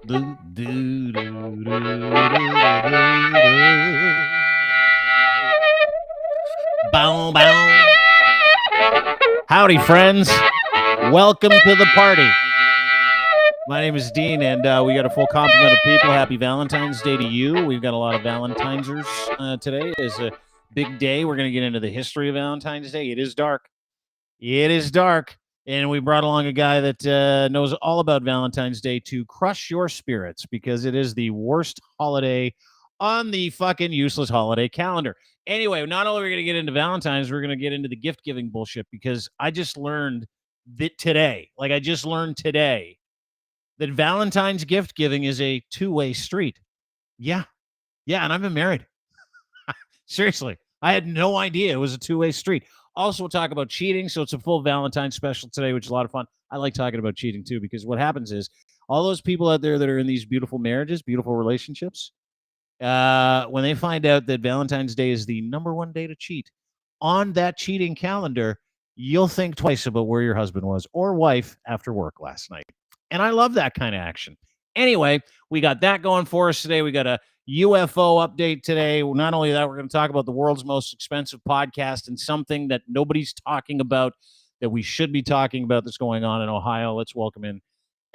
Do, do, do, do, do, do. Bow, bow. Howdy, friends. Welcome to the party. My name is Dean, and we got a full complement of people. Happy Valentine's Day to you. We've got a lot of Valentinesers today. It's a big day. We're going to get into the history of Valentine's Day. It is dark. It is dark. And we brought along a guy that knows all about Valentine's Day to crush your spirits because it is the worst holiday on the fucking useless holiday calendar. Anyway, not only are we going to get into Valentine's, we're going to get into the gift-giving bullshit because I just learned that today, that Valentine's gift-giving is a two-way street. Yeah, and I've been married. Seriously, I had no idea it was a two-way street. Also, we'll talk about cheating. So it's a full Valentine's special today, which is a lot of fun. I like talking about cheating too, because what happens is all those people out there that are in these beautiful marriages, beautiful relationships, when they find out that Valentine's Day is the number one day to cheat on that cheating calendar, you'll think twice about where your husband was or wife after work last night. And I love that kind of action. Anyway, we got that going for us today. We got a UFO update today. Not only that, we're going to talk about the world's most expensive podcast and something that nobody's talking about that we should be talking about that's going on in Ohio. Let's welcome in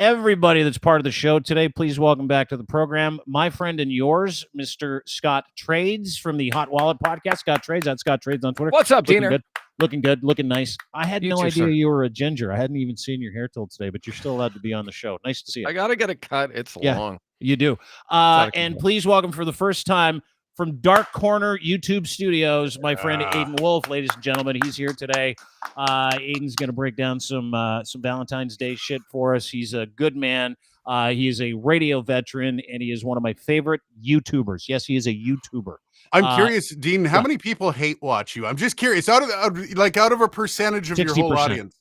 everybody that's part of the show today. Please welcome back to the program my friend and yours, Mr. Scott Trades from the Hot Wallet podcast. Scott Trades, that's Scott Trades on Twitter. What's up, Diener? Looking good, looking nice. I had no idea sir. you were a ginger. I hadn't even seen your hair till today, but you're still allowed to be on the show. Nice to see you. I gotta get a cut. It's long. You do. And please welcome for the first time from Dark Corner YouTube Studios, my friend Aiden Wolf, ladies and gentlemen. He's here today. Aiden's going to break down some Valentine's Day shit for us. He's a good man. He is a radio veteran, and he is one of my favorite YouTubers. Yes, he is a YouTuber. I'm curious, Dean, how many people hate watch you? I'm just curious. Out of a percentage of 60%. Your whole audience.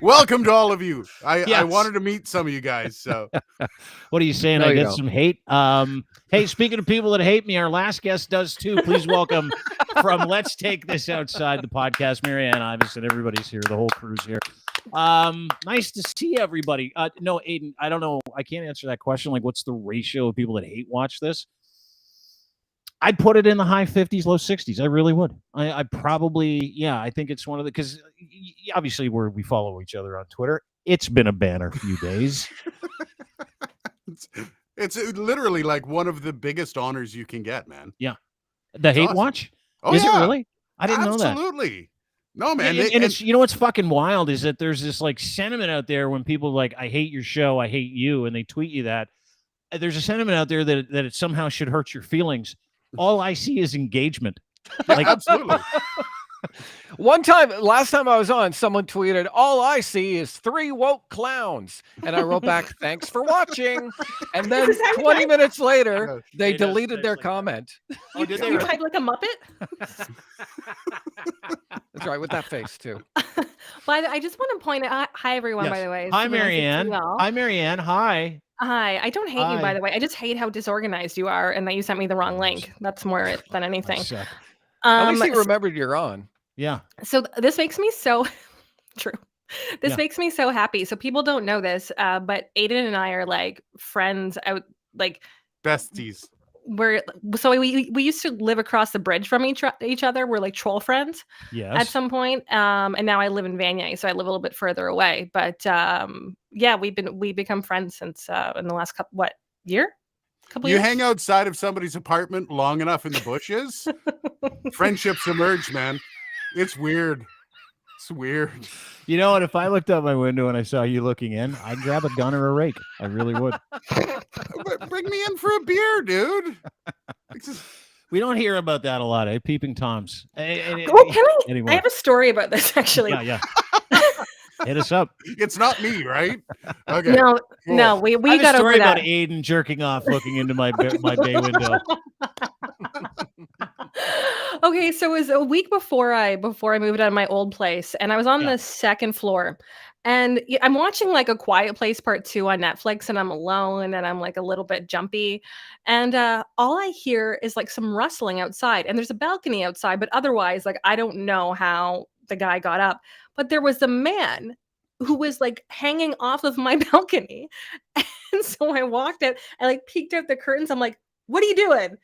Welcome to all of you. I wanted to meet some of you guys. So, what are you saying? I get some hate. Hey, speaking of people that hate me, our last guest does too. Please welcome from Let's Take This Outside the podcast, Marianne Iverson. Everybody's here. The whole crew's here. Nice to see everybody. No, Aiden, I don't know. I can't answer that question. Like, what's the ratio of people that hate watch this? I'd put it in the high 50s, low 60s. I really would. I probably, I think it's one of the, because obviously we follow each other on Twitter. It's been a banner few days. It's literally like one of the biggest honors you can get, man. Yeah. The hate watch? Oh, is it really? I didn't know that. Absolutely. No, man. And it's, you know, what's fucking wild is that there's this like sentiment out there when people like, I hate your show, I hate you, and they tweet you that. There's a sentiment out there that it somehow should hurt your feelings. All I see is engagement. Like, absolutely. Last time I was on, someone tweeted, all I see is 3 woke clowns. And I wrote back, thanks for watching. And then 20 minutes later, they deleted their comment. You type like a Muppet? That's right, with that face too. But I just want to point out, hi everyone, by the way. Hi, Marianne. Hi, Marianne. Hi. Hi. I don't hate you, by the way. I just hate how disorganized you are and that you sent me the wrong link. That's more it than anything. At least you remembered you're on. Yeah. So this makes me so true. This makes me so happy. So people don't know this, but Aiden and I are like friends out, like besties. We used to live across the bridge from each other. We're like troll friends at some point. And now I live in Vanier, so I live a little bit further away. But we've become friends since in the last couple years? You hang outside of somebody's apartment long enough in the bushes, friendships emerge, man. It's weird. It's weird. You know what? If I looked out my window and I saw you looking in, I'd grab a gun or a rake. I really would. Bring me in for a beer, dude. We don't hear about that a lot, eh? Peeping Toms. I have a story about this, actually. Yeah. Hit us up. It's not me, right? Okay. No, we got over that. I have a story about Aiden jerking off, looking into my bay window. Okay, so it was a week before I moved out of my old place, and I was on the second floor, and I'm watching like A Quiet Place Part 2 on Netflix, and I'm alone, and I'm like a little bit jumpy, and all I hear is like some rustling outside, and there's a balcony outside, but otherwise, like I don't know how the guy got up, but there was a man who was like hanging off of my balcony. And so I walked out, I like peeked out the curtains. I'm like, what are you doing?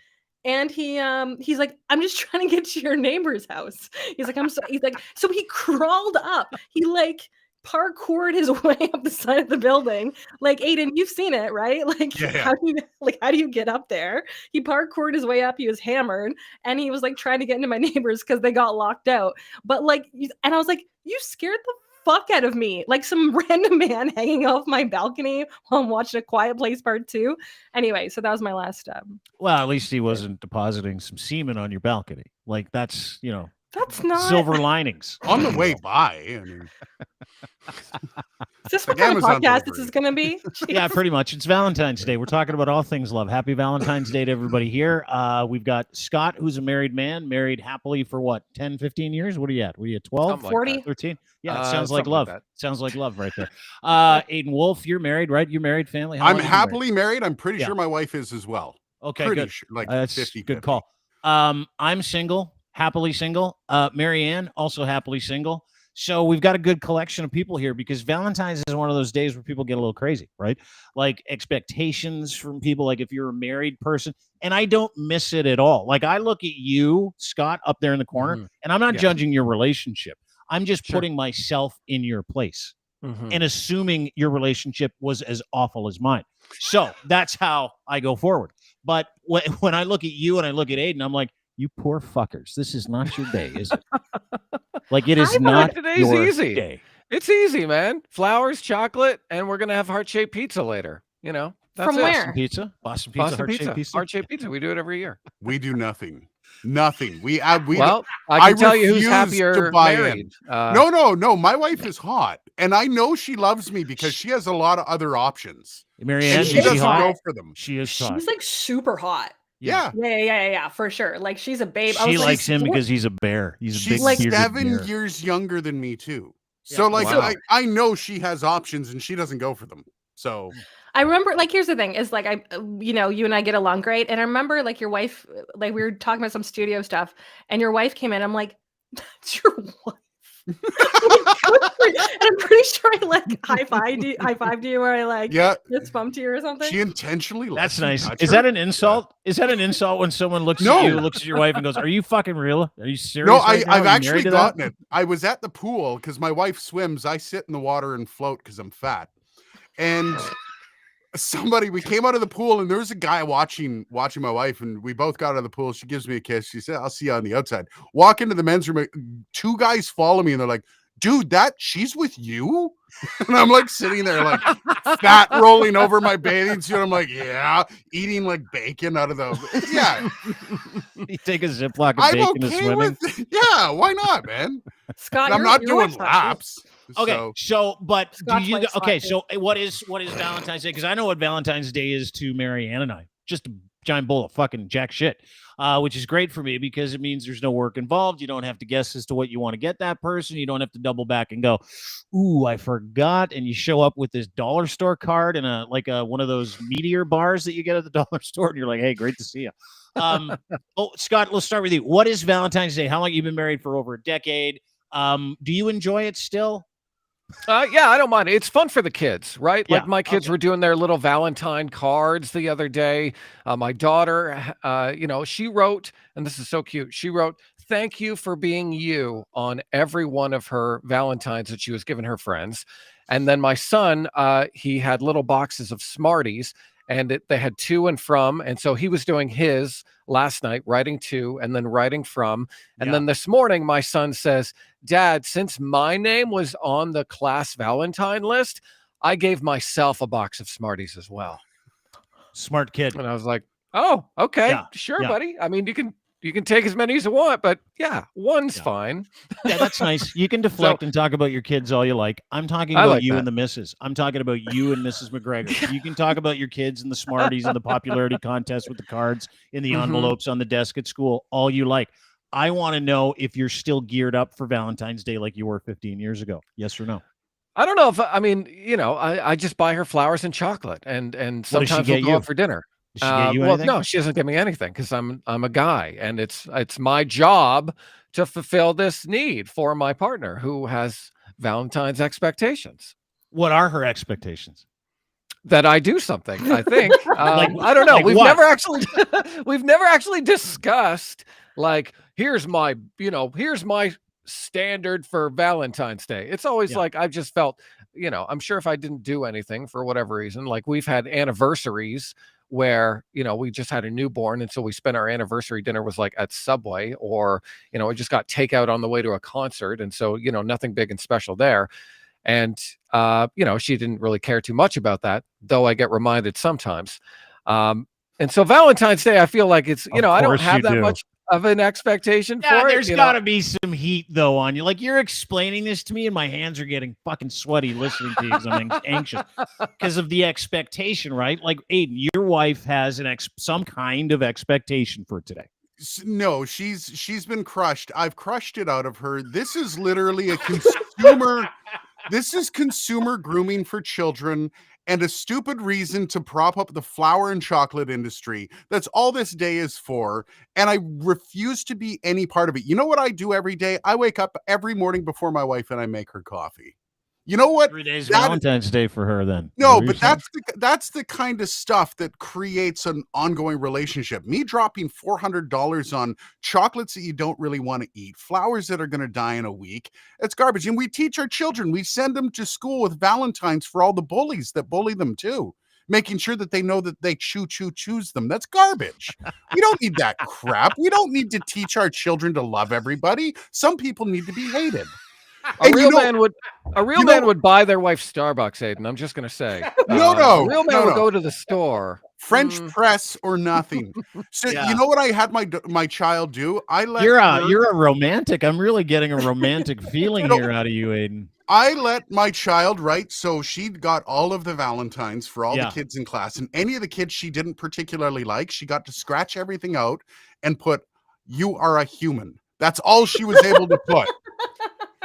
And he's like, I'm just trying to get to your neighbor's house. He's like, so he crawled up. He like parkoured his way up the side of the building. Like, Aiden, you've seen it, right? Like, how do you get up there? He parkoured his way up. He was hammered, and he was like trying to get into my neighbors because they got locked out. But like, and I was like, you scared the fuck out of me, like some random man hanging off my balcony while I'm watching A Quiet Place Part 2. Anyway, so that was my last well, at least he wasn't depositing some semen on your balcony. Like, that's, you know, that's not silver linings on the way by. I mean, is this what kind of podcast this is going to be? Yeah, pretty much. It's Valentine's Day. We're talking about all things love. Happy Valentine's Day to everybody here. We've got Scott, who's a married man, married happily for what, 10, 15 years? What are you at? Were you at 12, 40, 13? Yeah, it sounds like love. Sounds like love right there. Aiden Wolf, you're married, right? You're married, family? I'm happily married. I'm pretty sure my wife is as well. Okay, pretty good. Sure, like that's 50, good call. I'm single, happily single. Marianne, also happily single. So we've got a good collection of people here because Valentine's is one of those days where people get a little crazy, right? Like expectations from people, like if you're a married person, and I don't miss it at all. Like I look at you, Scott, up there in the corner, and I'm not judging your relationship. I'm just putting myself in your place and assuming your relationship was as awful as mine. So that's how I go forward. But when I look at you and I look at Aiden, I'm like, you poor fuckers. This is not your day, is it? Like it is not your day. It's easy, man. Flowers, chocolate, and we're gonna have heart-shaped pizza later. You know, that's from where? Boston pizza, heart-shaped pizza. Heart-shaped pizza. We do it every year. We do nothing. Nothing. Well, I can tell you who's happier married. No. My wife is hot, and I know she loves me because she has a lot of other options. Marianne, she doesn't go for them. She is hot. She's like super hot. Yeah, for sure. Like she's a babe. She likes him because he's a bear. He's a big, like 7 years younger than me too. So I know she has options and she doesn't go for them. So I remember, like, here's the thing is like, you and I get along great. And I remember like your wife, like we were talking about some studio stuff and your wife came in. I'm like, that's your wife. And I'm pretty sure I like high-fived you or I like fist bumped you or something. She intentionally That's nice. Is that an insult? Is that an insult when someone looks at you, looks at your wife and goes, are you fucking real? Are you serious? No, I've actually gotten it. I was at the pool because my wife swims. I sit in the water and float because I'm fat. And we came out of the pool and there was a guy watching my wife, and we both got out of the pool. She gives me a kiss. She said, I'll see you on the outside. Walk into the men's room. 2 guys follow me and they're like, dude, she's with you? And I'm like sitting there like fat rolling over my bathing suit. I'm like, yeah, eating like bacon out of the You take a Ziploc of bacon to swimming. Yeah, why not, man? Scott, I'm not doing laps. Okay, so what is Valentine's Day? Because I know what Valentine's Day is to Marianne and I. Just a giant bowl of fucking jack shit, which is great for me because it means there's no work involved. You don't have to guess as to what you want to get that person. You don't have to double back and go, ooh, I forgot. And you show up with this dollar store card and one of those meteor bars that you get at the dollar store. And you're like, hey, great to see you. Scott, let's start with you. What is Valentine's Day? How long have you been married? For over a decade. Do you enjoy it still? Yeah, I don't mind. It's fun for the kids, right? Like my kids were doing their little Valentine cards the other day. My daughter, she wrote, and this is so cute. She wrote, "Thank you for being you" on every one of her Valentines that she was giving her friends. And then my son, he had little boxes of Smarties, and they had to and from. And so he was doing his last night, writing to and then writing from. And then this morning, my son says, Dad, since my name was on the class Valentine list, I gave myself a box of Smarties as well. Smart kid. And I was like, oh, okay, sure, buddy. I mean, you can take as many as you want, but one's fine. Yeah, that's nice. You can deflect and talk about your kids all you like. I'm talking about you and the missus. I'm talking about you and Mrs. McGregor. You can talk about your kids and the Smarties and the popularity contest with the cards in the envelopes on the desk at school, all you like. I want to know if you're still geared up for Valentine's Day like you were 15 years ago. Yes or no? I don't know if, I just buy her flowers and chocolate and sometimes we'll go out for dinner. Does she get you anything? No, she doesn't give me anything because I'm a guy, and it's my job to fulfill this need for my partner who has Valentine's expectations. What are her expectations? That I do something, I think. I don't know. like We've what? never actually we've never actually discussed like here's my standard for Valentine's Day. It's always like I've just felt, I'm sure if I didn't do anything for whatever reason, like we've had anniversaries where, we just had a newborn and so we spent our anniversary dinner was like at Subway, or, we just got takeout on the way to a concert, and so, nothing big and special there. And, she didn't really care too much about that, though I get reminded sometimes. And so Valentine's Day, I feel like it's, I don't have that much of an expectation for it. There's got to be some heat, though, on you. Like, you're explaining this to me, and my hands are getting fucking sweaty listening to you because I'm anxious because of the expectation, right? Like, Aiden, your wife has some kind of expectation for today. No, she's been crushed. I've crushed it out of her. This is literally a consumer. This is consumer grooming for children and a stupid reason to prop up the flour and chocolate industry. That's all this day is for. And I refuse to be any part of it. You know what I do every day? I wake up every morning before my wife and I make her coffee. You know what? 3 days Valentine's Day for her then. No, but that's the kind of stuff that creates an ongoing relationship. Me dropping $400 on chocolates that you don't really want to eat, flowers that are going to die in a week, it's garbage. And we teach our children, we send them to school with Valentines for all the bullies that bully them too, making sure that they know that they choose them. That's garbage. We don't need that crap. We don't need to teach our children to love everybody. Some people need to be hated. A real man would buy their wife Starbucks, Aiden. I'm just gonna say. A real man would go to the store. French press or nothing. So you know what I had my child do? You're a romantic. I'm really getting a romantic feeling here out of you, Aiden. I let my child write, so she got all of the Valentines for all the kids in class, and any of the kids she didn't particularly like, she got to scratch everything out and put, "You are a human." That's all she was able to put.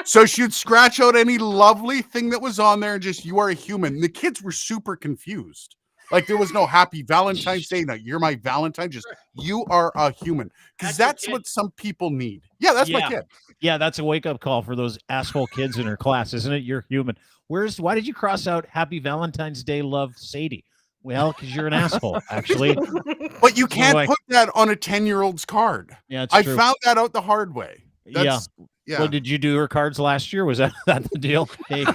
So she'd scratch out any lovely thing that was on there and just, "You are a human." The kids were super confused. Like, there was no happy Valentine's Day. No, "You're my Valentine." Just, "You are a human." Because that's what some people need. Yeah, that's my kid. Yeah, that's a wake-up call for those asshole kids in her class, isn't it? You're human. Why did you cross out "Happy Valentine's Day, love, Sadie"? Well, because you're an asshole, actually. But you can't put that on a 10-year-old's card. Yeah, I found that out the hard way. Yeah. Well, did you do her cards last year? Was that the deal? Hey,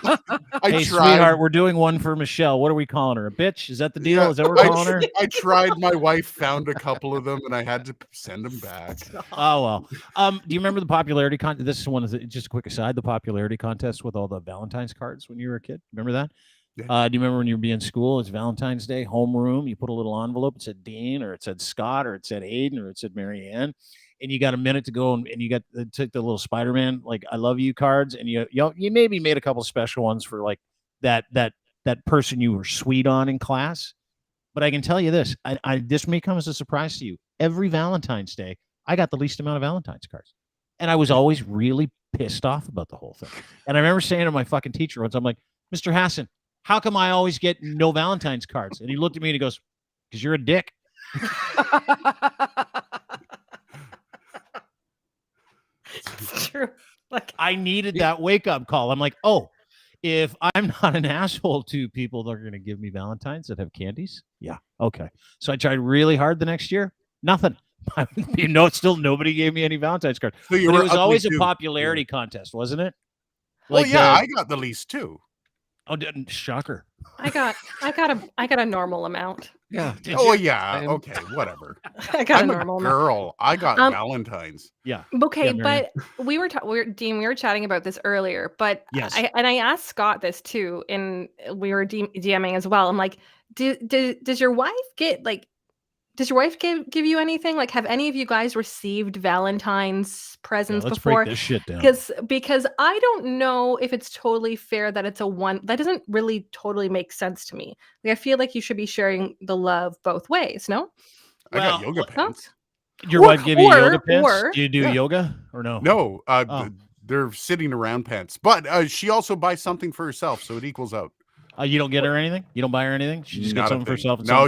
hey, sweetheart, we're doing one for Michelle. What are we calling her? A bitch? Is that the deal? Is that what we're calling her? I tried. My wife found a couple of them, and I had to send them back. Oh, well. Do you remember the popularity contest? This is just a quick aside. The popularity contest with all the Valentine's cards when you were a kid. Remember that? Yeah. Do you remember when you were in school? It's Valentine's Day, homeroom. You put a little envelope. It said Dean, or it said Scott, or it said Aiden, or it said Mary Ann. And you got a minute to go, and you got to take the little Spider-Man, like, "I love you" cards, and you maybe made a couple special ones for like that person you were sweet on in class. But I can tell you this, this may come as a surprise to you. Every Valentine's Day, I got the least amount of Valentine's cards, and I was always really pissed off about the whole thing. And I remember saying to my fucking teacher once, I'm like, "Mr. Hassan, how come I always get no Valentine's cards?" And he looked at me and he goes, "Because you're a dick." It's true. Like, I needed that wake-up call. I'm like, oh, if I'm not an asshole to people that are going to give me Valentines that have candies, yeah, okay. So I tried really hard the next year. Nothing. Still nobody gave me any Valentine's cards. So it was always a popularity contest, wasn't it? Like, well, yeah, I got the least too. Oh, shocker! I got a normal amount. Yeah. Oh yeah. Okay. Whatever. I got I'm a normal girl. I got Valentines. Yeah. Okay, but Dean, we were chatting about this earlier, but yes. I asked Scott this too, and we were DMing as well. I'm like, does your wife get like? Does your wife give you anything? Like, have any of you guys received Valentine's presents before? Break this shit down. Because I don't know if it's totally fair that it's that doesn't really totally make sense to me. Like, I feel like you should be sharing the love both ways, no? I got yoga pants. Your wife give you yoga pants? Do you do yoga or no? No, they're sitting around pants. But she also buys something for herself, so it equals out. You don't get her anything? You don't buy her anything? She just gets something for herself? No,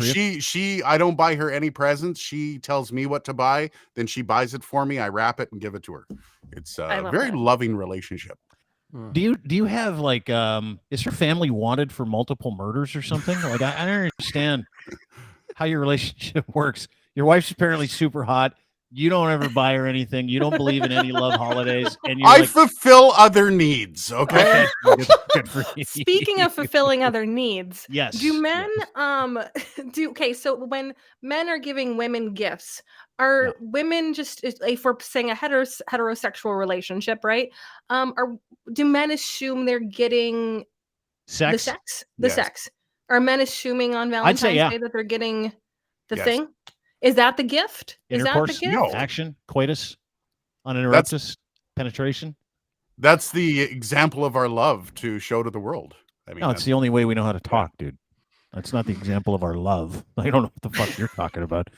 I don't buy her any presents. She tells me what to buy, then she buys it for me. I wrap it and give it to her. It's a very loving relationship. Do you have like is your family wanted for multiple murders or something? Like I don't understand how your relationship works. Your wife's apparently super hot. You don't ever buy her anything. You don't believe in any love holidays, and you're like, fulfill other needs. Okay. good for you. Speaking of fulfilling other needs, Yes. do men so when men are giving women gifts, are women just if we're saying a heterosexual relationship, right? Do men assume they're getting the Sex? sex? Yes. Sex. Are men assuming on Valentine's Day that they're getting the thing? Is that the gift? Intercourse? Is that the gift? No. Action? Coitus? Uninterruptus? Penetration? That's the example of our love to show to the world. I mean, No, it's the only way we know how to talk, dude. That's not the example of our love. I don't know what the fuck you're talking about.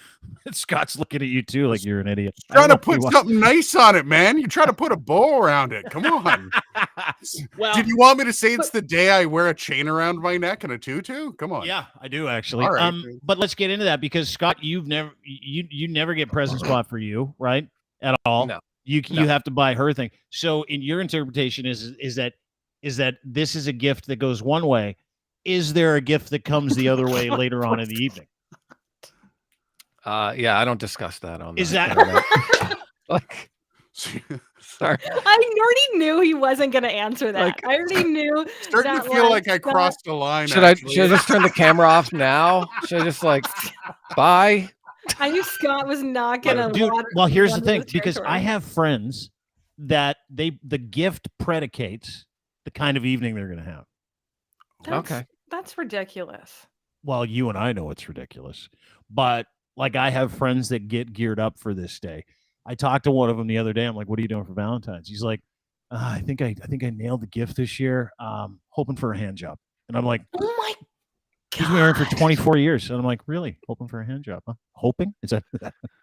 Scott's looking at you too like you're an idiot. trying to put something nice on it, man. You try to put a bow around it. Come on. Well, did you want me to say it's the day I wear a chain around my neck and a tutu? Come on. Yeah, I do actually. All right. But let's get into that because Scott, you never get presents bought for you, right? At all. No. You have to buy her thing. So in your interpretation is that this is a gift that goes one way. Is there a gift that comes the other way later on in the evening? Yeah, I don't discuss that on. Is that like? Sorry, I already knew he wasn't going to answer that. I already knew. Starting to feel like I crossed a line. Should I just turn the camera off now? Should I just like bye? I knew Scott was not going to. Dude, well, here's the thing, because I have friends that the gift predicates the kind of evening they're going to have. That's ridiculous. Well, you and I know it's ridiculous, but like I have friends that get geared up for this day. I talked to one of them the other day. I'm like, "What are you doing for Valentine's?" He's like, "I think I nailed the gift this year. Hoping for a hand job." And I'm like, "Oh my god!" He's been married for 24 years, and I'm like, "Really? Hoping for a hand job? Huh? Hoping? Is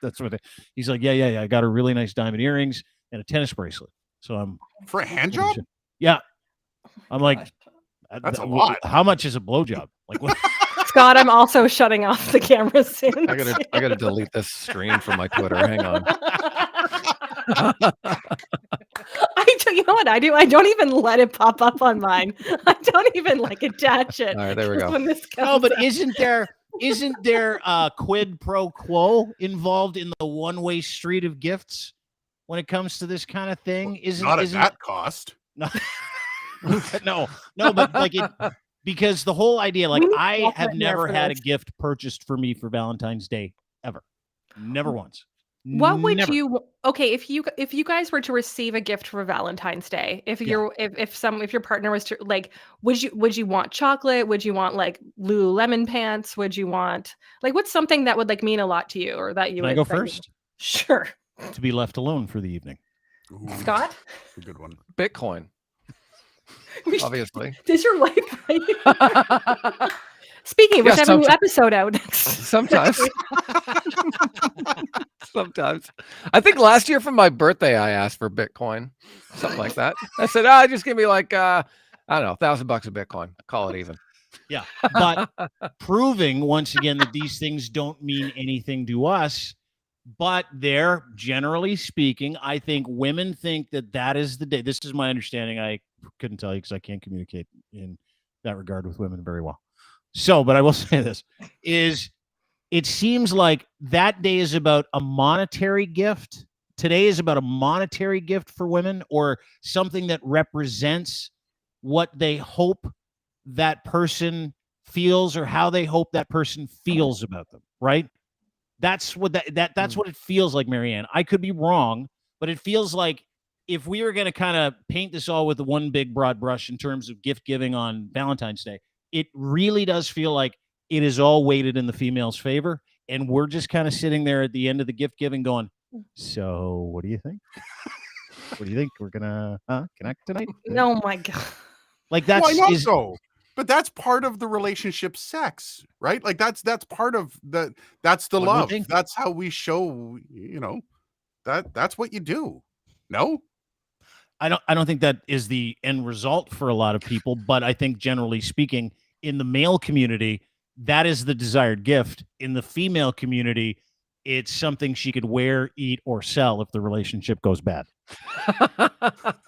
that's what?" He's like, "Yeah. I got her really nice diamond earrings and a tennis bracelet." So I'm for a hand job. Yeah, I'm like. That's a lot. How much is a blowjob? Like what? Scott, I'm also shutting off the camera soon. I gotta delete this stream from my Twitter. Hang on. You know what I do? I don't even let it pop up on mine. I don't even like attach it. All right, there we go. No, but isn't there quid pro quo involved in the one-way street of gifts when it comes to this kind of thing? Isn't that cost? No, but like because the whole idea, like I have never had a gift purchased for me for Valentine's Day ever, never once. What would you? Okay, if you guys were to receive a gift for Valentine's Day, if your partner was to like, would you want chocolate? Would you want like Lululemon pants? Would you want like what's something that would like mean a lot to you or that you? Can I go first? Sure. To be left alone for the evening. Ooh, Scott, a good one. Bitcoin. Obviously. Does your wife? Speaking of which, I have a new episode out. Sometimes. Sometimes. I think last year for my birthday, I asked for Bitcoin, something like that. I said, just give me like, I don't know, $1,000 of Bitcoin. Call it even. Yeah. But proving once again that these things don't mean anything to us, but they're generally speaking, I think women think that is the day. This is my understanding. I couldn't tell you because I can't communicate in that regard with women very well. So, but I will say this is it seems like that day is about a monetary gift. Today is about a monetary gift for women or something that represents what they hope that person feels or how they hope that person feels about them, right? That's what that's what it feels like, Marianne. I could be wrong, but it feels like if we were going to kind of paint this all with the one big broad brush in terms of gift giving on Valentine's Day, it really does feel like it is all weighted in the female's favor. And we're just kind of sitting there at the end of the gift giving going, so what do you think? What do you think? We're going to connect tonight? Oh my God. Like that's Why not so? But that's part of the relationship sex, right? Like that's part of that's the love. That's how we show, that's what you do. No? I don't think that is the end result for a lot of people, but I think generally speaking, in the male community, that is the desired gift. In the female community, it's something she could wear, eat, or sell if the relationship goes bad.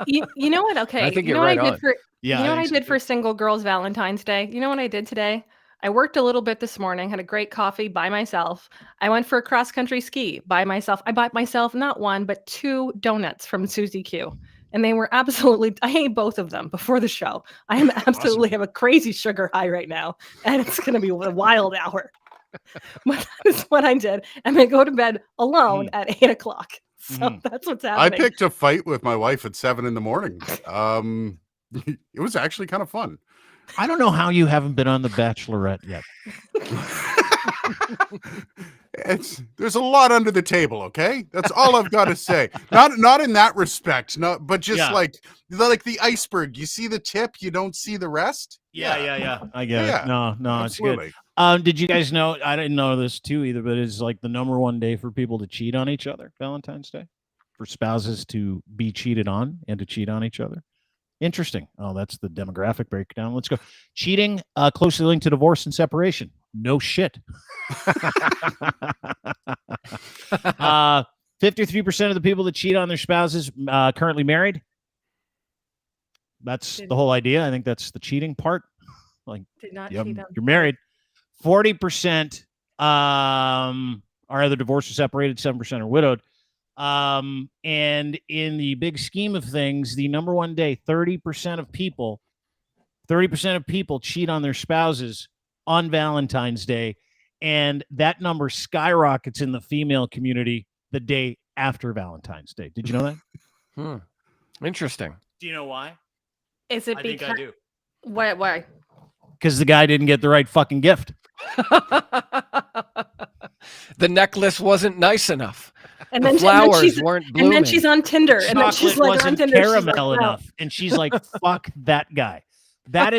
You know what? Okay. I think you you're know right what I on. did for Yeah, you know I what I think so did for single girls Valentine's Day? You know what I did today? I worked a little bit this morning, had a great coffee by myself. I went for a cross-country ski by myself. I bought myself not one, but 2 donuts from Susie Q. And they were absolutely I ate both of them before the show. I am absolutely have a crazy sugar high right now, and it's gonna be a wild hour. But that is what I did. And I go to bed alone at 8:00. So that's what's I happening. picked a fight with my wife at 7 a.m. It was actually kind of fun. I don't know how you haven't been on The Bachelorette yet. There's a lot under the table, okay? That's all I've got to say. Not in that respect, but just like the iceberg. You see the tip, you don't see the rest. Yeah. I get it. No, absolutely. it's good. Did you guys know? I didn't know this too either, but it's like the #1 day for people to cheat on each other. Valentine's Day, for spouses to be cheated on and to cheat on each other. Interesting. Oh, that's the demographic breakdown. Let's go. Cheating closely linked to divorce and separation. No shit. 53% of the people that cheat on their spouses currently married. That's the whole idea. I think that's the cheating part. Like, Did not cheat on. you're married. 40% are either divorced or separated. 7% are widowed. And in the big scheme of things, the #1 day, 30% of people cheat on their spouses on Valentine's Day, and that number skyrockets in the female community the day after Valentine's Day. Did you know that? Interesting. Do you know why? Is it I think I do. Why? Because the guy didn't get the right fucking gift. The necklace wasn't nice enough. And the then flowers weren't blooming. And then she's on Tinder. And then she's Chocolate like on wasn't Tinder. caramel enough. And she's like, fuck that guy. That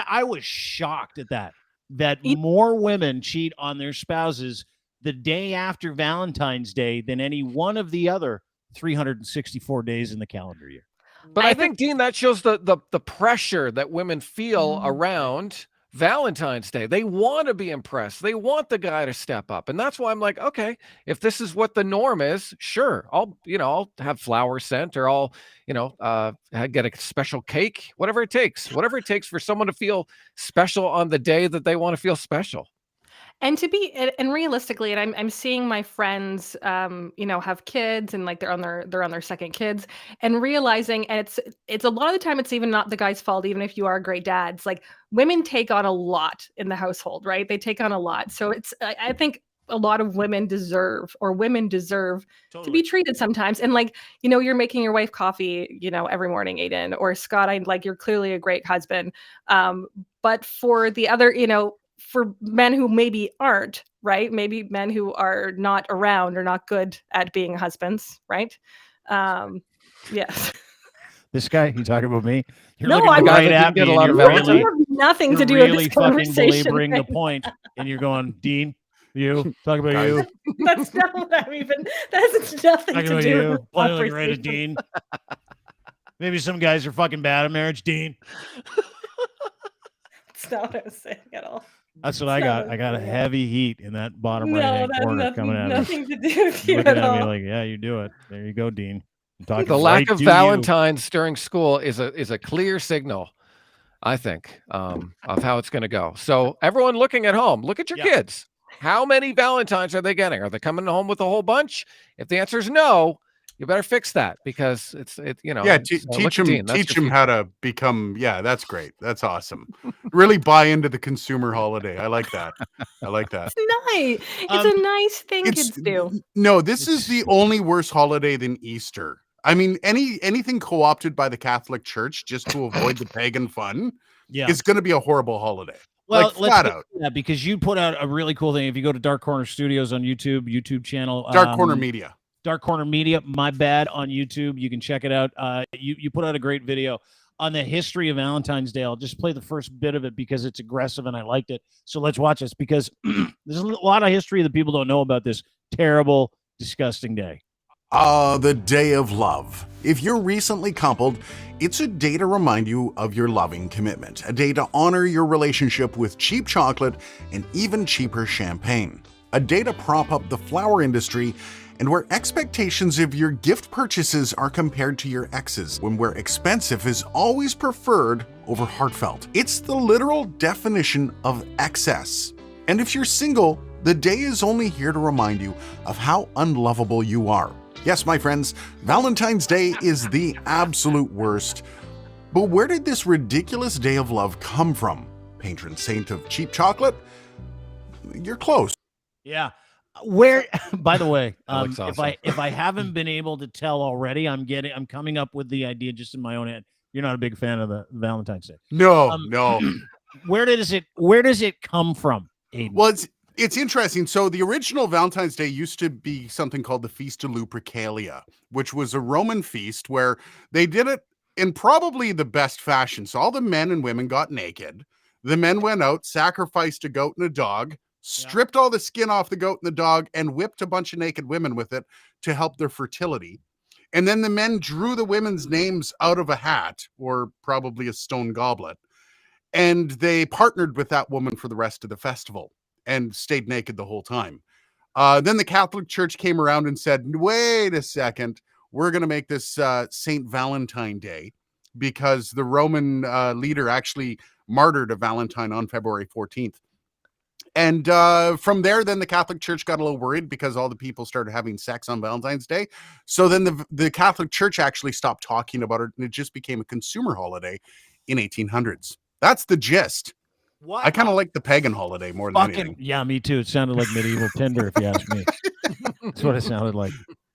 I was shocked at that more women cheat on their spouses the day after Valentine's Day than any one of the other 364 days in the calendar year. But I think, Dean, that shows the pressure that women feel around Valentine's Day. They want to be impressed. They want the guy to step up. And that's why I'm like, okay, if this is what the norm is, sure, I'll have flowers sent, or I'll, get a special cake, whatever it takes for someone to feel special on the day that they want to feel special. And and realistically, and I'm seeing my friends, have kids, and like they're on their second kids, and realizing, and it's a lot of the time it's even not the guy's fault, even if you are great dads. Like, women take on a lot in the household, right? They take on a lot. So I think a lot of women deserve to be treated sometimes. And like, you're making your wife coffee, every morning, Aiden, or Scott, you're clearly a great husband. But for the other, for men who maybe aren't, right? Maybe men who are not around or not good at being husbands, right? Yes. This guy, you talking about me? You're No, looking I'm right not- at me. get a And lot you're of really, You have nothing to you're do with really this fucking conversation. belaboring the right? point, and you're going, Dean, you talk about Guys. you. That's not what I'm even. That's nothing Talking to about do with you. this Pointing looking right at conversation. Dean. Maybe some guys are fucking bad at marriage, Dean. That's not what I was saying at all. That's what I got. I got a heavy heat in that bottom No, right-hand that corner has coming at me. nothing to do with you Looking at at me all. like, yeah, you do it. There you go, Dean. I'm talking The lack right of to Valentines during school is a clear signal, I think, of how it's going to go. So everyone looking at home, look at your kids. How many Valentines are they getting? Are they coming home with a whole bunch? If the answer is no, you better fix that, because teach them how to become. Yeah, that's great. That's awesome. Really buy into the consumer holiday. I like that. It's nice. It's a nice thing kids do. No, this is the only worse holiday than Easter. I mean, anything co-opted by the Catholic Church just to avoid the pagan fun is going to be a horrible holiday. Well, like, flat out. Yeah, because you put out a really cool thing. If you go to Dark Corner Studios on YouTube channel, Dark Corner Media, my bad, on YouTube. You can check it out. You put out a great video on the history of Valentine's Day. I'll just play the first bit of it because it's aggressive and I liked it. So let's watch this, because there's a lot of history that people don't know about this terrible, disgusting day. The Day of Love. If you're recently coupled, it's a day to remind you of your loving commitment, a day to honor your relationship with cheap chocolate and even cheaper champagne. a day to prop up the flower industry, and where expectations of your gift purchases are compared to your ex's, when where expensive is always preferred over heartfelt. It's the literal definition of excess. And if you're single, the day is only here to remind you of how unlovable you are. Yes, my friends, Valentine's Day is the absolute worst. But where did this ridiculous day of love come from? Patron saint of cheap chocolate? You're close. Yeah. Where, by the way, That looks awesome. if I haven't been able to tell already, I'm coming up with the idea just in my own head. You're not a big fan of the Valentine's Day. No, no. Where does it come from, Aiden? Well, it's interesting. So the original Valentine's Day used to be something called the Feast of Lupercalia, which was a Roman feast where they did it in probably the best fashion. So all the men and women got naked. The men went out, sacrificed a goat and a dog, stripped all the skin off the goat and the dog, and whipped a bunch of naked women with it to help their fertility. And then the men drew the women's names out of a hat, or probably a stone goblet, and they partnered with that woman for the rest of the festival and stayed naked the whole time. Then the Catholic Church came around and said, wait a second, we're going to make this Saint Valentine Day, because the Roman leader actually martyred a Valentine on February 14th. And from there, then the Catholic Church got a little worried because all the people started having sex on Valentine's Day. So then the Catholic Church actually stopped talking about it, and it just became a consumer holiday in 1800s. That's the gist. What? I kind of like the pagan holiday more than anything. Yeah, me too. It sounded like medieval Tinder, if you ask me. That's what it sounded like.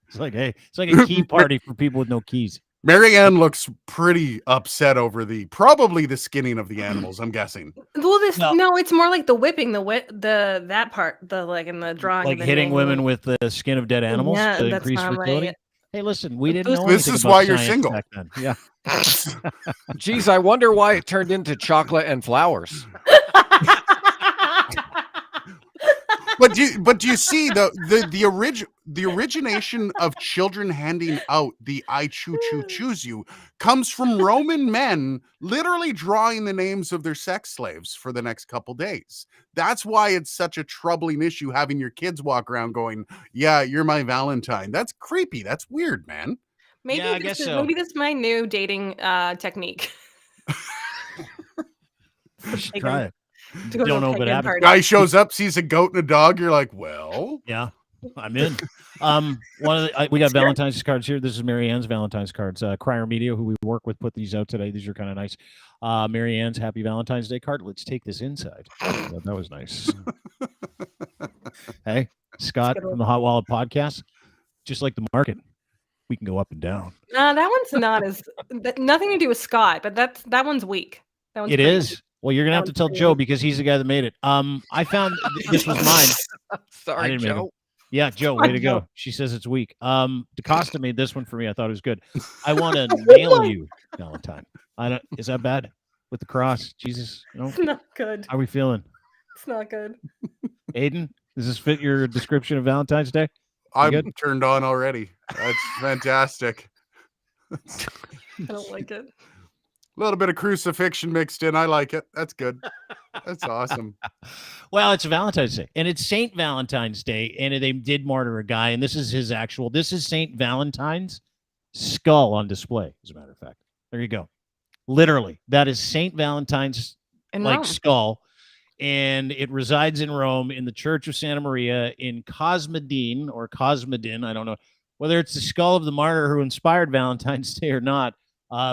It's like, hey, it's like a key party for people with no keys. Marianne looks pretty upset over probably the skinning of the animals, I'm guessing. Well, no, it's more like the whipping, that part, in the drawing, like hitting women with the skin of dead animals to increase fertility. Right. Hey, listen, we didn't know this is why you're single. Back then. Yeah. Geez, I wonder why it turned into chocolate and flowers. But do you see the origination of children handing out the I choose you comes from Roman men literally drawing the names of their sex slaves for the next couple days. That's why it's such a troubling issue having your kids walk around going, yeah, you're my Valentine. That's creepy. That's weird, man. Maybe I guess so. Maybe this is my new dating technique. Try it. Don't know what happened. Guy shows up, sees a goat and a dog. You're like, well, yeah, I'm in. We got Valentine's cards here. This is Marianne's Valentine's cards. Crier Media, who we work with, put these out today. These are kind of nice. Marianne's Happy Valentine's Day card. Let's take this inside. That was nice. Hey, Scott from the Hot Wallet Podcast. Just like the market, we can go up and down. That one's not nothing to do with Scott, but that one's weak. It is. Weak. Well, you're gonna have to tell Joe because he's the guy that made it. I found this was mine. Sorry, Joe. Yeah, Joe, way to go. She says it's weak. DaCosta made this one for me. I thought it was good. I want to nail you, Valentine. Is that bad with the cross? Jesus, it's not good. How are we feeling? It's not good. Aiden, does this fit your description of Valentine's Day? I'm turned on already. That's fantastic. I don't like it. A little bit of crucifixion mixed in. I like it. That's good. That's awesome. Well, it's Valentine's Day, and it's Saint Valentine's Day, and they did martyr a guy, and this is Saint Valentine's skull on display, as a matter of fact. There you go. Literally, that is Saint Valentine's skull, and it resides in Rome in the Church of Santa Maria in Cosmedin. I don't know whether it's the skull of the martyr who inspired Valentine's Day or not.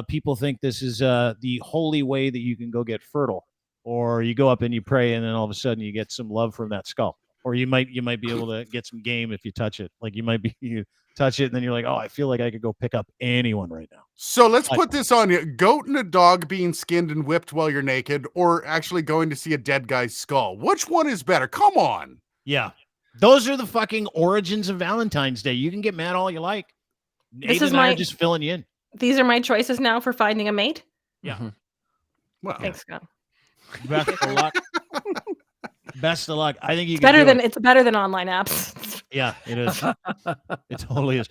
People think this is the holy way that you can go get fertile, or you go up and you pray, and then all of a sudden you get some love from that skull, or you might be able to get some game if you touch it. Like you touch it, and then you're like, oh, I feel like I could go pick up anyone right now. So let's put this on you: goat and a dog being skinned and whipped while you're naked, or actually going to see a dead guy's skull. Which one is better? Come on. Yeah, those are the fucking origins of Valentine's Day. You can get mad all you like. I'm just filling you in. These are my choices now for finding a mate. Yeah. Mm-hmm. Well, thanks, Scott. Best of luck. Best of luck. I think it's better than online apps. Yeah, it is. It totally is.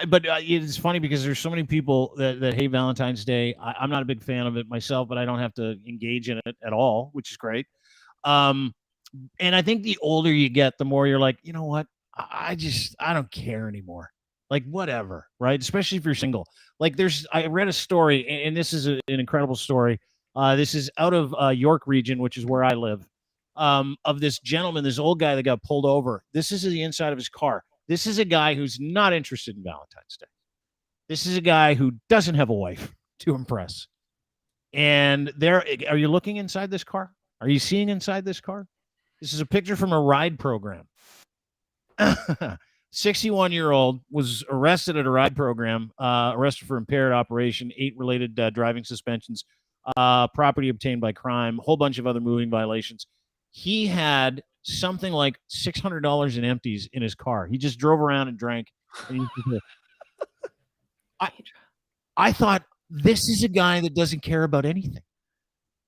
But it's funny because there's so many people that hate Valentine's Day. I'm not a big fan of it myself, but I don't have to engage in it at all, which is great. And I think the older you get, the more you're like, you know what? I don't care anymore. Like, whatever, right? Especially if you're single. Like, I read a story, and this is an incredible story. This is out of York region, which is where I live, of this gentleman, this old guy that got pulled over. This is the inside of his car. This is a guy who's not interested in Valentine's Day. This is a guy who doesn't have a wife to impress. And are you looking inside this car? Are you seeing inside this car? This is a picture from a ride program. 61-year-old was arrested at a ride program, arrested for impaired operation, 8 related driving suspensions, property obtained by crime, a whole bunch of other moving violations. He had something like $600 in empties in his car. He just drove around and drank. And I thought, this is a guy that doesn't care about anything.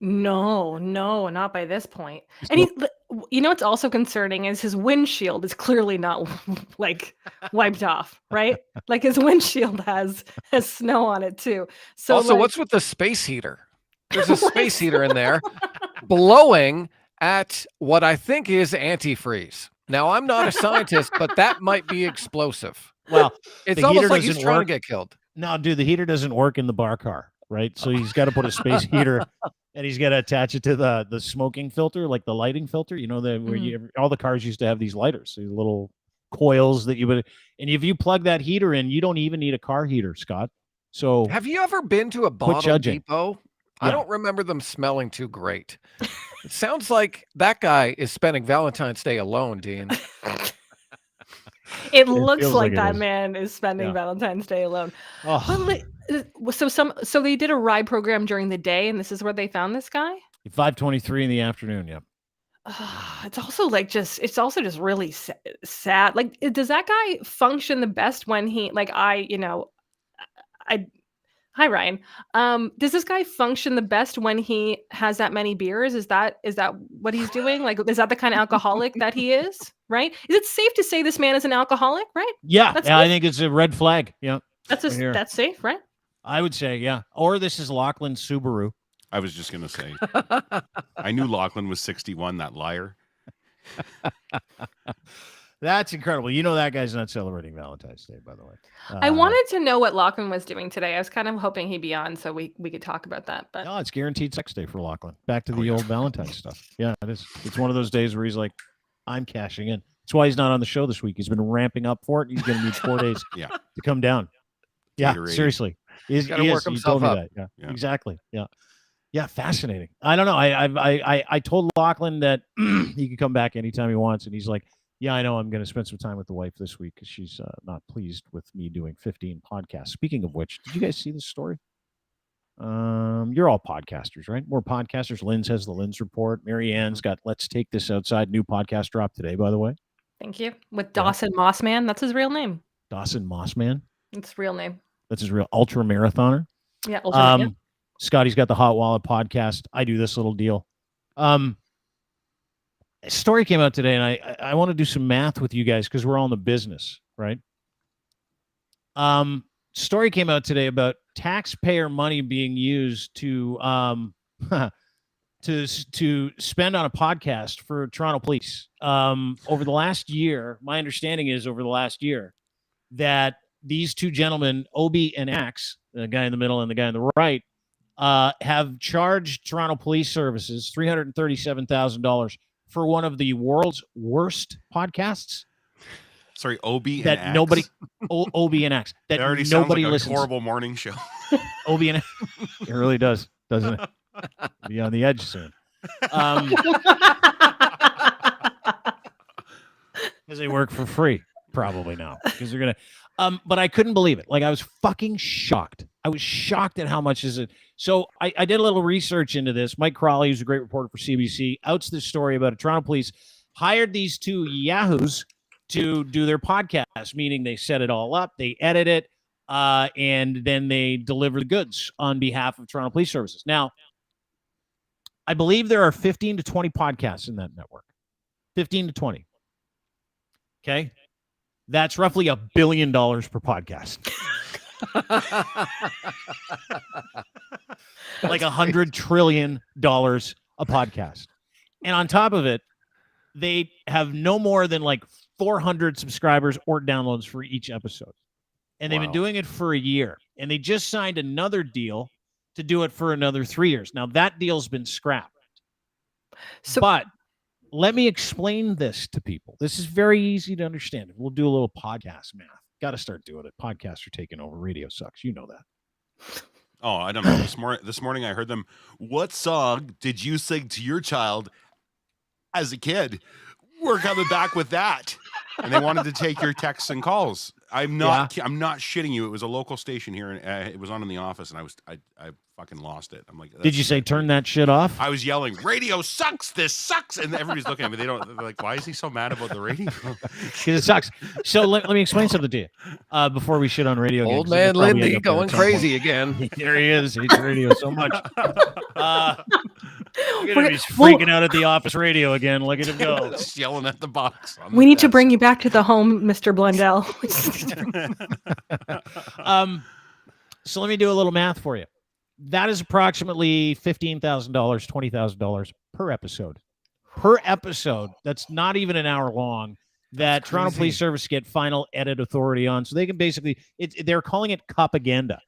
No, not by this point. And what's also concerning is his windshield is clearly not like wiped off, right? Like his windshield has snow on it too. So also, what's with the space heater? There's a space heater in there blowing at what I think is antifreeze. Now, I'm not a scientist, but that might be explosive. Well, it's almost like he's trying to get killed. No, dude, the heater doesn't work in the bar car, right? So he's got to put a space heater, and he's got to attach it to the smoking filter, like the lighting filter. You know, all the cars used to have these lighters, these little coils that you would. And if you plug that heater in, you don't even need a car heater, Scott. So have you ever been to a bottle depot? Yeah. I don't remember them smelling too great. It sounds like that guy is spending Valentine's Day alone, Dean. It looks like that man is spending Valentine's Day alone. Oh. So they did a ride program during the day, and this is where they found this guy? 5:23 in the afternoon, yeah. It's also just really sad. Like, does that guy function the best when he, like, hi, Ryan. Does this guy function the best when he has that many beers? Is that what he's doing? Like, is that the kind of alcoholic that he is? Right? Is it safe to say this man is an alcoholic? Right? Yeah, I think it's a red flag. Yeah, that's safe, right? I would say, yeah. Or this is Lachlan's Subaru. I was just gonna say, I knew Lachlan was 61. That liar. That's incredible. You know that guy's not celebrating Valentine's Day, by the way. I wanted to know what Lachlan was doing today. I was kind of hoping he'd be on so we could talk about that. But no, it's guaranteed sex day for Lachlan. Back to the old Valentine stuff. Yeah, it is. It's one of those days where he's like, I'm cashing in. That's why he's not on the show this week. He's been ramping up for it. He's going to need 4 days to come down. Yeah, seriously. He's got to work himself up. Yeah, exactly. Yeah. Yeah, fascinating. I don't know. I told Lachlan that he could come back anytime he wants, and he's like, yeah, I know I'm going to spend some time with the wife this week because she's not pleased with me doing 15 podcasts. Speaking of which, did you guys see this story? You're all podcasters, right? We're podcasters. Lynn's has the Lynn's Report. Mary Ann's got Let's Take This Outside. New podcast drop today, by the way. Thank you. With Dawson Mossman. That's his real name. Dawson Mossman? It's his real name. That's his real ultra marathoner? Yeah, ultra. Scotty's got the Hot Wallet podcast. I do this little deal. A story came out today, and I want to do some math with you guys because we're all in the business, right? Story came out today about taxpayer money being used to to spend on a podcast for Toronto police. Over the last year, my understanding is over the last year that these two gentlemen, Obi and Axe, the guy in the middle and the guy on the right, have charged Toronto Police Services $337,000 for one of the world's worst podcasts. Sorry, Obi and that Axe. Nobody, Obi and Axe. That already nobody sounds like listens. a horrible morning show. Obi and it really does, doesn't it? Be on the edge soon. Because they work for free, probably now. Because they're gonna. But I couldn't believe it. Like, I was fucking shocked. I was shocked at how much is it. So I did a little research into this. Mike Crawley, who's a great reporter for CBC, outs this story about a Toronto police hired these two yahoos to do their podcast, meaning they set it all up, they edit it, and then they deliver the goods on behalf of Toronto Police Services. Now, I believe there are 15 to 20 podcasts in that network. 15 to 20. Okay? That's roughly $1 billion per podcast. Like $100 trillion a podcast. And on top of it, they have no more than like 400 subscribers or downloads for each episode. And they've been doing it for a year. And they just signed another deal to do it for another 3 years. Now, that deal's been scrapped. But let me explain this to people. This is very easy to understand. We'll do a little podcast math. Got to start doing it. Podcasts are taking over. Radio sucks. You know that. Oh, I don't know. This morning I heard them. What song did you sing to your child as a kid? We're coming back with that. And they wanted to take your texts and calls. I'm not shitting you. It was a local station here, and it was on in the office, and I fucking lost it. I'm like, did you say turn that shit off? I was yelling, radio sucks. This sucks, and everybody's looking at me. They're like, why is he so mad about the radio? Because it sucks. So let me explain something to you before we shit on radio. Old man Lindley going crazy again. There he is. He hates radio so much. He's freaking out at the office radio again. Look at him go. Just yelling at the box. We need to bring you back to the home, Mr. Blundell. So let me do a little math for you. That is approximately $15,000, $20,000 per episode. Per episode. That's not even an hour long. That Toronto Police Service get final edit authority on. So they can basically, they're calling it propaganda.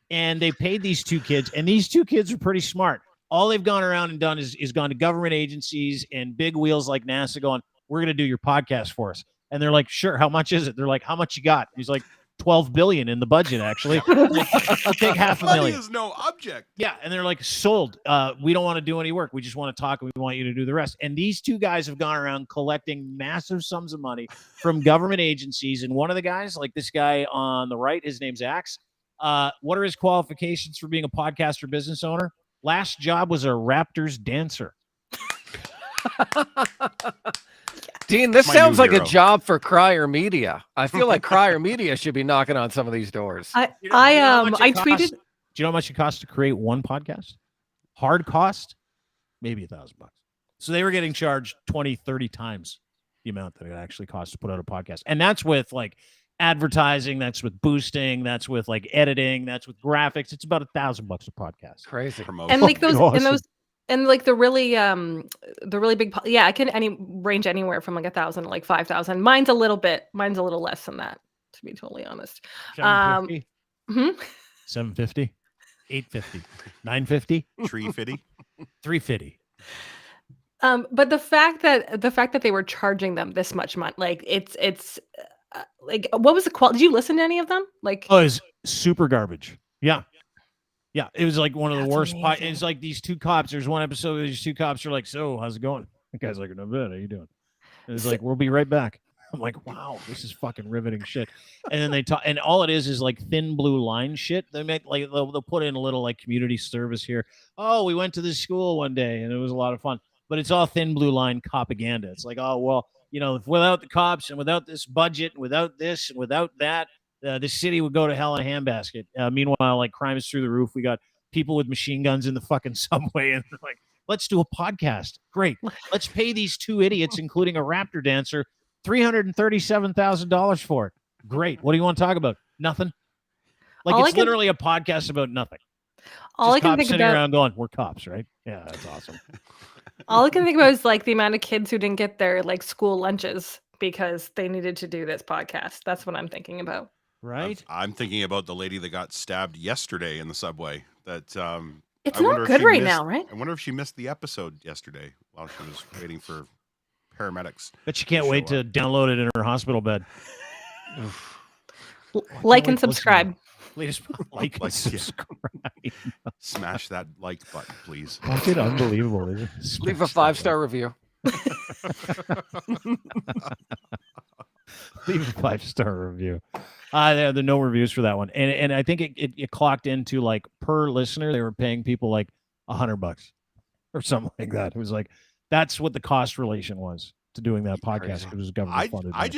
And they paid these two kids, and these two kids are pretty smart. All they've gone around and done is gone to government agencies and big wheels like NASA going, we're going to do your podcast for us. And they're like, sure, how much is it? They're like, how much you got? He's like, $12 billion in the budget, actually. Like, I'll take $500,000. Money is no object. Yeah, and they're like, sold. We don't want to do any work. We just want to talk, and we want you to do the rest. And these two guys have gone around collecting massive sums of money from government agencies. And one of the guys, like this guy on the right, his name's Axe. What are his qualifications for being a podcaster business owner? Last job was a Raptors dancer. Dean, this sounds like a job for Crier Media. I feel like Crier Media should be knocking on some of these doors. I tweeted. Do you know how much it costs to create one podcast? Hard cost, maybe $1,000. So they were getting charged 20, 30 times the amount that it actually costs to put out a podcast. And that's with like advertising, that's with boosting, that's with like editing, that's with graphics. It's about $1,000 a podcast. Crazy. Promotion. And like the really big, I can range anywhere from like 1,000 to like 5,000. Mine's a little less than that, to be totally honest. 750, 750, 850, 950, 350, 350. But the fact that they were charging them this much money, like it's like, what was the quality? Did you listen to any of them? Like, oh, it's super garbage. Yeah. Yeah, it was like one of the worst. It's like these two cops. There's one episode where these two cops are like, so how's it going? The guy's like, no bad. How you doing? And it's like, we'll be right back. I'm like, wow, this is fucking riveting shit. And then they talk, and all it is like thin blue line shit. They make like, they'll put in a little like community service here. Oh, we went to this school one day and it was a lot of fun. But it's all thin blue line propaganda. It's like, oh, well, you know, if without the cops and without this budget and without this and without that, the city would go to hell in a handbasket. Meanwhile, like crime is through the roof. We got people with machine guns in the fucking subway, and they're like, let's do a podcast. Great. Let's pay these two idiots, including a Raptor dancer, $337,000 for it. Great. What do you want to talk about? Nothing. Like it's literally a podcast about nothing. All I can think think about around going, we're cops, right? Yeah, that's awesome. All I can think about is like the amount of kids who didn't get their like school lunches because they needed to do this podcast. That's what I'm thinking about. Right. I'm thinking about the lady that got stabbed yesterday in the subway. That it's not good right now, right? I wonder if she missed the episode yesterday while she was waiting for paramedics. But she can't wait to download it in her hospital bed. Like and subscribe. Please like and subscribe. Smash that like button, please. Fucking unbelievable. Isn't it? Leave a 5-star review. Leave a 5-star review. There are no reviews for that one, and I think it clocked into like per listener they were paying people like $100 or something like that. It was like that's what the cost relation was to doing that podcast. It was government funded. I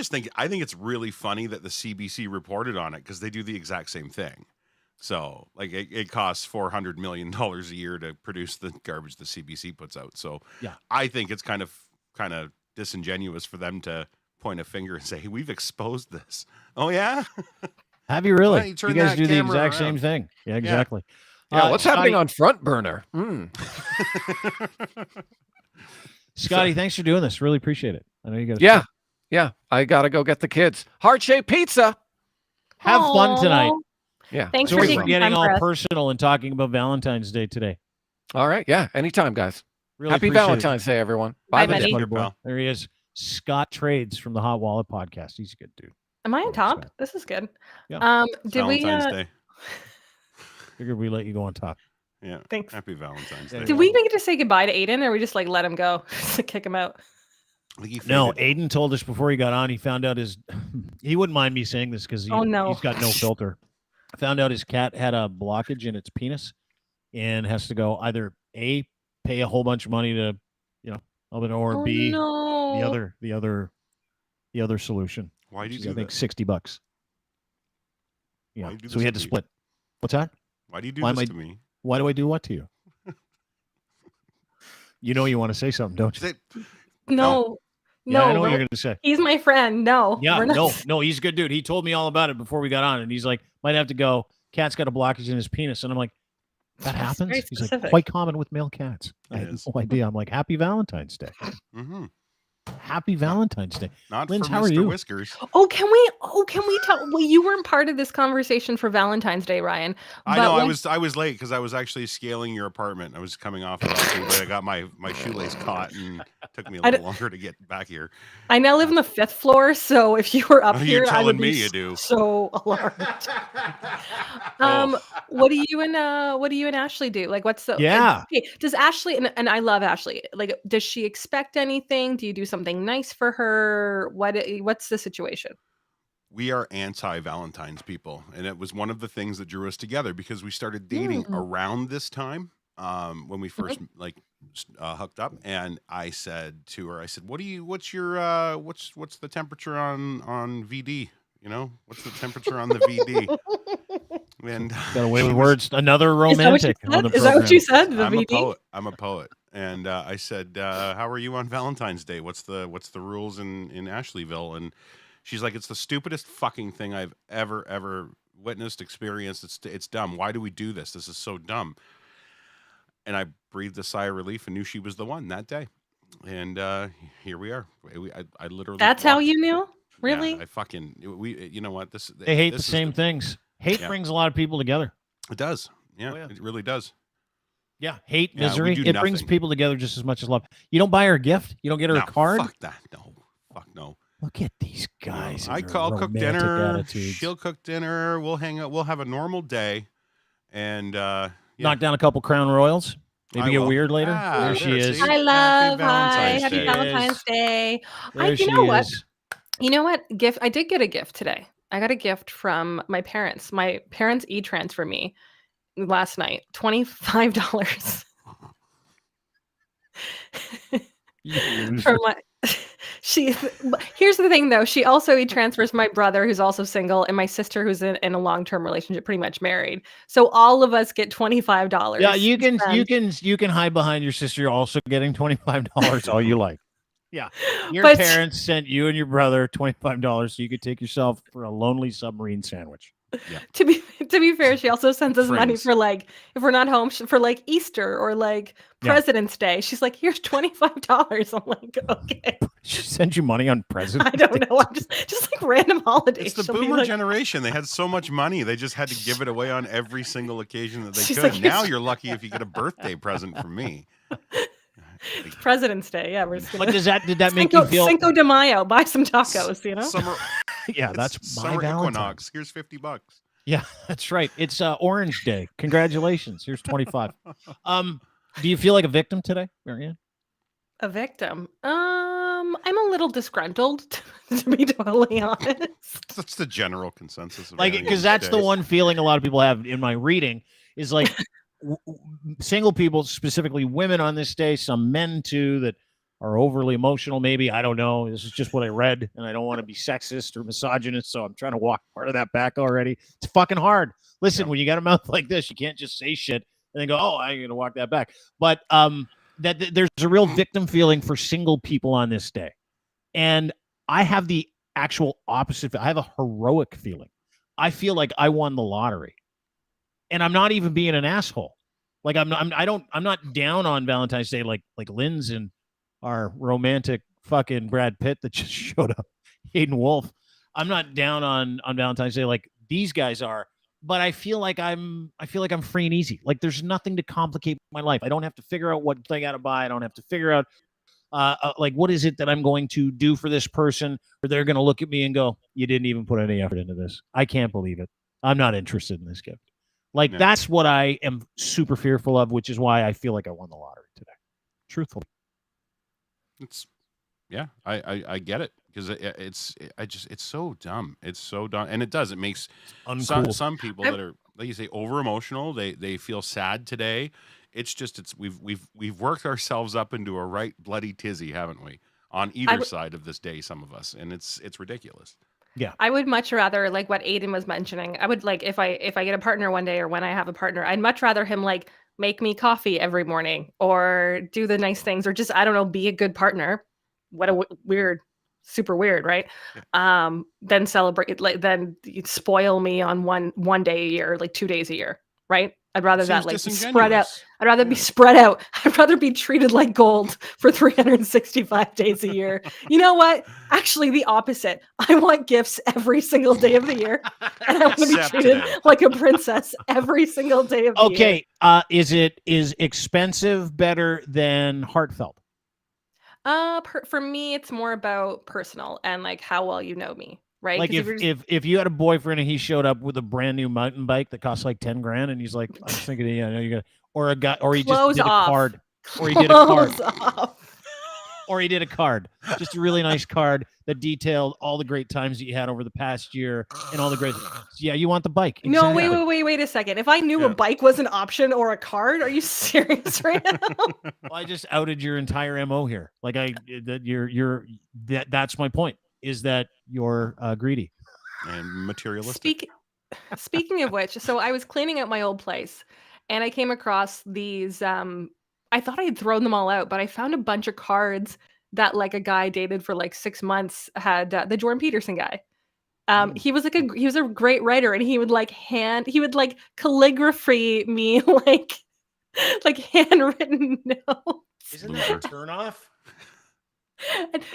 think it's really funny that the CBC reported on it because they do the exact same thing. So like it costs $400 million a year to produce the garbage the CBC puts out. So yeah, I think it's kind of disingenuous for them to point a finger and say, hey, we've exposed this. Oh yeah. Have you really? You guys do the exact same thing. Yeah, exactly. Yeah, what's happening on Front Burner? Scotty, thanks for doing this. Really appreciate it. I know you got. Yeah. I gotta go get the kids. Heart-shaped pizza. Have fun tonight. Aw. Yeah. Thanks for Sorry taking for getting time all for us. personal and talking about Valentine's Day today. All right. Yeah. Anytime, guys. Really Happy appreciate it. Valentine's Day, everyone. Bye, Bye, buddy. Buddy Here, boy. pal. There he is. Scott Trades from the Hot Wallet podcast. He's a good dude. Am I on Oh, top? Scott. This is good. Yeah. It's Did we? Valentine's Day. Figured we let you go on top. Yeah. Thanks. Happy Valentine's Yeah. Day. Did we even get to say goodbye to Aiden, or we just like let him go, kick him out? I think he No, faded. Aiden told us before he got on, he found out his, he wouldn't mind me saying this because Oh, no. he's got no filter. Found out his cat had a blockage in its penis and has to go either A, pay a whole bunch of money to, or Oh, B, no. the other solution. Why do you which is, do I think that? $60. Yeah. Why do you do So we this had to to me? split. What's that? Why do you do Why am this I- to me? Why do I do what to you? You know you want to say something, don't you? Say- No. Yeah, I know No. what you're going to say. He's my friend. No. Yeah, we're not- no, he's a good dude. He told me all about it before we got on, and he's like, might have to go. Cat's got a blockage in his penis, and I'm like, that That's happens. very He's like, specific. quite common with male cats. I It had is. no idea. I'm like, happy Valentine's Day. Mhm. Happy Valentine's Day. Not Linz, for how are Mr. you? Whiskers. Can we talk? Well, you weren't part of this conversation for Valentine's Day, Ryan. I but know. when- I was late because I was actually scaling your apartment. I was coming off balcony, but I got my shoelace caught and it took me a I little longer to get back here. I now live on the 5th floor, so if you were up You're here, I telling would me be you do. so alarmed. Oh. What do you and Ashley do? Like, what's the Yeah. Okay, does Ashley and I love Ashley. Like, does she expect anything? Do you do something nice for her? What's the situation? We are anti-Valentine's people, and it was one of the things that drew us together because we started dating around this time when we first hooked up. And I said to her, what's the temperature on VD? What's the temperature on the VD? And Got away she with was- words. Another Is that what you romantic on the said? Is that what program. you said? The I'm a VD? poet. I'm a poet. And I said, how are you on Valentine's Day? What's the rules in Ashleyville? And she's like, it's the stupidest fucking thing I've ever witnessed, experienced. It's dumb. Why do we do this? This is so dumb. And I breathed a sigh of relief and knew she was the one that day. And here we are. I literally. That's how walked- you knew? Really? Yeah, you know what? They hate the this is same things. Hate Yeah. brings a lot of people together. It does. Yeah, Oh, yeah. it really does. Yeah, hate, Yeah, we misery. do It brings nothing. people together just as much as love. You don't buy her a gift. You don't get her No, a card. Fuck that. No. Fuck no. Look at these guys. and I their call cook romantic dinner. attitudes. She'll cook dinner. We'll hang out. We'll have a normal day, and yeah. Knock down a couple Crown Royals. Maybe I get will. weird later. Ah, there she there, is. see? I love. Hi, Valentine's happy Day. Valentine's Day. There You she know what? is. You know what? Gift. I did get a gift today. I got a gift from my parents. My parents e-transferred me last night $25 You from my. Here's the thing though. She also e-transfers my brother, who's also single, and my sister, who's in a long-term relationship, pretty much married. So all of us get $25. Yeah, you can spend. you can hide behind your sister. You're also getting $25 all you like. Yeah. Your But- parents sent you and your brother $25 so you could take yourself for a lonely submarine sandwich. To be fair, she also sends us money Friends. for like if we're not home for like Easter or like Yeah. President's Day. She's like, here's $25. I'm like, okay. She sent you money on I President's don't Day? know. I'm just like random holidays. It's the She'll be boomer like, generation. They had so much money, they just had to give it away on every single occasion that they She's could. like, Now "Here's- you're lucky if you get a birthday present from me. It's President's Day. Yeah, we're just But gonna did that make you feel Cinco de Mayo. Buy some tacos. You know. Summer, Yeah, it's that's my summer Valentine. equinox. Here's $50. Yeah, that's right. It's Orange Day. Congratulations. Here's 25. Do you feel like a victim today, Marianne? A victim. I'm a little disgruntled, to be totally honest. That's the general consensus. Of Like, everyone because that's the today. one feeling a lot of people have in my reading is like single people, specifically women on this day, some men too, that are overly emotional. Maybe, I don't know. This is just what I read, and I don't want to be sexist or misogynist, so I'm trying to walk part of that back already. It's fucking hard. Listen, when you got a mouth like this, you can't just say shit and then go, "Oh, I'm gonna walk that back." But that there's a real victim feeling for single people on this day, and I have the actual opposite. I have a heroic feeling. I feel like I won the lottery, and I'm not even being an asshole. Like I'm not down on Valentine's Day like Lynn's and our romantic fucking Brad Pitt that just showed up, Hayden Wolf. I'm not down on Valentine's Day like these guys are, but I feel like I'm free and easy. Like there's nothing to complicate my life. I don't have to figure out what I got to buy. I don't have to figure out like what is it that I'm going to do for this person, or they're going to look at me and go, "You didn't even put any effort into this. I can't believe it. I'm not interested in this gift." Like that's what I am super fearful of, which is why I feel like I won the lottery today. Truthfully, It's I get it because it's so dumb. It's so dumb, and it makes some people that are, like you say, over emotional. They feel sad today. We've worked ourselves up into a right bloody tizzy, haven't we? On either side of this day, some of us, and it's ridiculous. Yeah, I would much rather, like what Aiden was mentioning. I would like if I get a partner one day, or when I have a partner, I'd much rather him like make me coffee every morning, or do the nice things, or just I don't know, be a good partner. What a weird, super weird, right? Yeah. Then celebrate, like then spoil me on one day a year, like 2 days a year, right? I'd rather that like spread out. I'd rather be spread out. I'd rather be treated like gold for 365 days a year. You know what? Actually, the opposite. I want gifts every single day of the year, and I want to be treated like a princess every single day of the year. Okay, is expensive better than heartfelt? For me, it's more about personal and like how well you know me. Right. Like if you had a boyfriend and he showed up with a brand new mountain bike that costs like 10 grand and he's like, I was thinking, yeah, I know you got, or a guy, or he just did a card, or he did a card, or he did a card, just a really nice card that detailed all the great times that you had over the past year and all the great. Yeah, you want the bike. Exactly. No, wait a second. If I knew a bike was an option or a card, are you serious right now? Well, I just outed your entire MO here. Like that's my point. Is that you're greedy and materialistic. Speaking of which, so I was cleaning out my old place and I came across these, I thought I had thrown them all out, but I found a bunch of cards that like a guy dated for like 6 months had, the Jordan Peterson guy. He was a great writer, and he would calligraphy me like handwritten notes. Isn't that a turn off?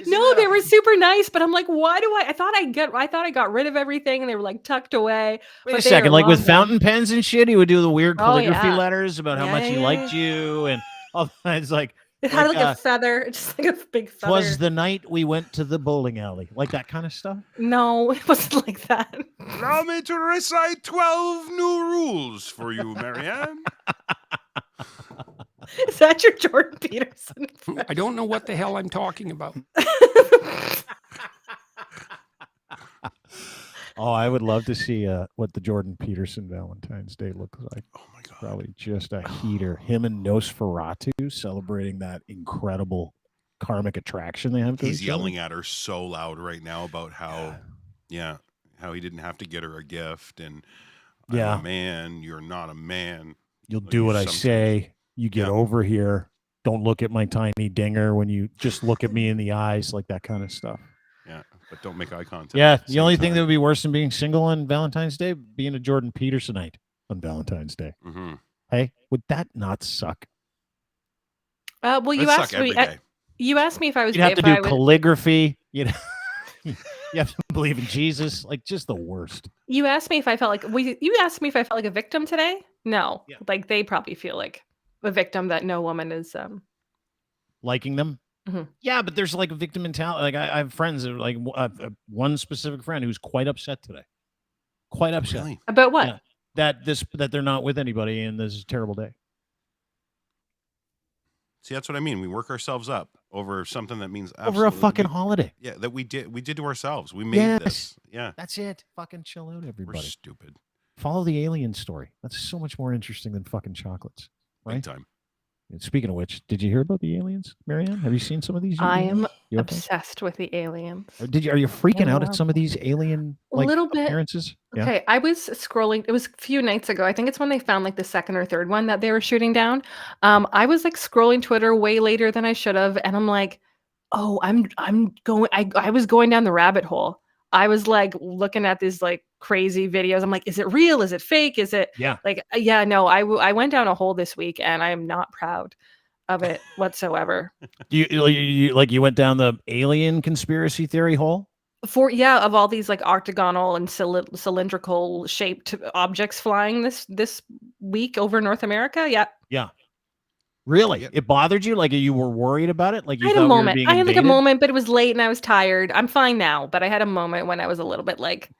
No, they were super nice, but I'm like, why do I thought I got rid of everything and they were like tucked away. Wait a second, like with fountain pens and shit, he would do the weird calligraphy letters about how much he liked you and all that. It's like it had like a feather, just like a big feather. Was the night we went to the bowling alley, like that kind of stuff? No, it wasn't like that. Allow me to recite 12 new rules for you, Marianne. Is that your Jordan Peterson? I don't know what the hell I'm talking about. Oh, I would love to see what the Jordan Peterson Valentine's Day looks like. Oh my God. Probably just a heater. Him and Nosferatu celebrating that incredible karmic attraction they have. He's yelling at her so loud right now about how he didn't have to get her a gift, and I'm a man, you're not a man. You'll do what I say. You get over here. Don't look at my tiny dinger when you just look at me in the eyes, like that kind of stuff. Yeah, but don't make eye contact. Yeah, the only thing that would be worse than being single on Valentine's Day, being a Jordan Petersonite on Valentine's Day. Mm-hmm. Hey, would that not suck? Well, you asked me. You asked me if I was. You'd have to do calligraphy. You have to believe in Jesus. Like just the worst. You asked me if I felt like You asked me if I felt like a victim today. No, like they probably feel like a victim that no woman is liking them. Mm-hmm. Yeah, but there's like a victim mentality. Like I have friends that are like one specific friend who's quite upset today. Quite upset. Really? About what? Yeah, that they're not with anybody and this is a terrible day. See, that's what I mean. We work ourselves up over something that means over a fucking holiday. Yeah, that we did to ourselves. We made this. Yeah, that's it. Fucking chill out, everybody. We're stupid. Follow the alien story. That's so much more interesting than fucking chocolates. Right? Big time. And speaking of which, did you hear about the aliens, Marianne? Have you seen some of these? I am obsessed with the aliens. Are you freaking out at some of these alien appearances? Okay, yeah. I was scrolling. It was a few nights ago. I think it's when they found like the second or third one that they were shooting down. I was like scrolling Twitter way later than I should have, and I'm like, oh, I was going down the rabbit hole. I was like looking at these like crazy videos. I'm like, is it real? Is it fake? Is it? Yeah. Like, yeah, no, I went down a hole this week and I am not proud. of it whatsoever. You went down the alien conspiracy theory hole? Of all these like octagonal and cylindrical shaped objects flying this week over North America. Yeah. Yeah. Really? It bothered you? Like you were worried about it? Like you I had thought a we were moment. being I had like a invaded? moment, but it was late and I was tired. I'm fine now, but I had a moment when I was a little bit like,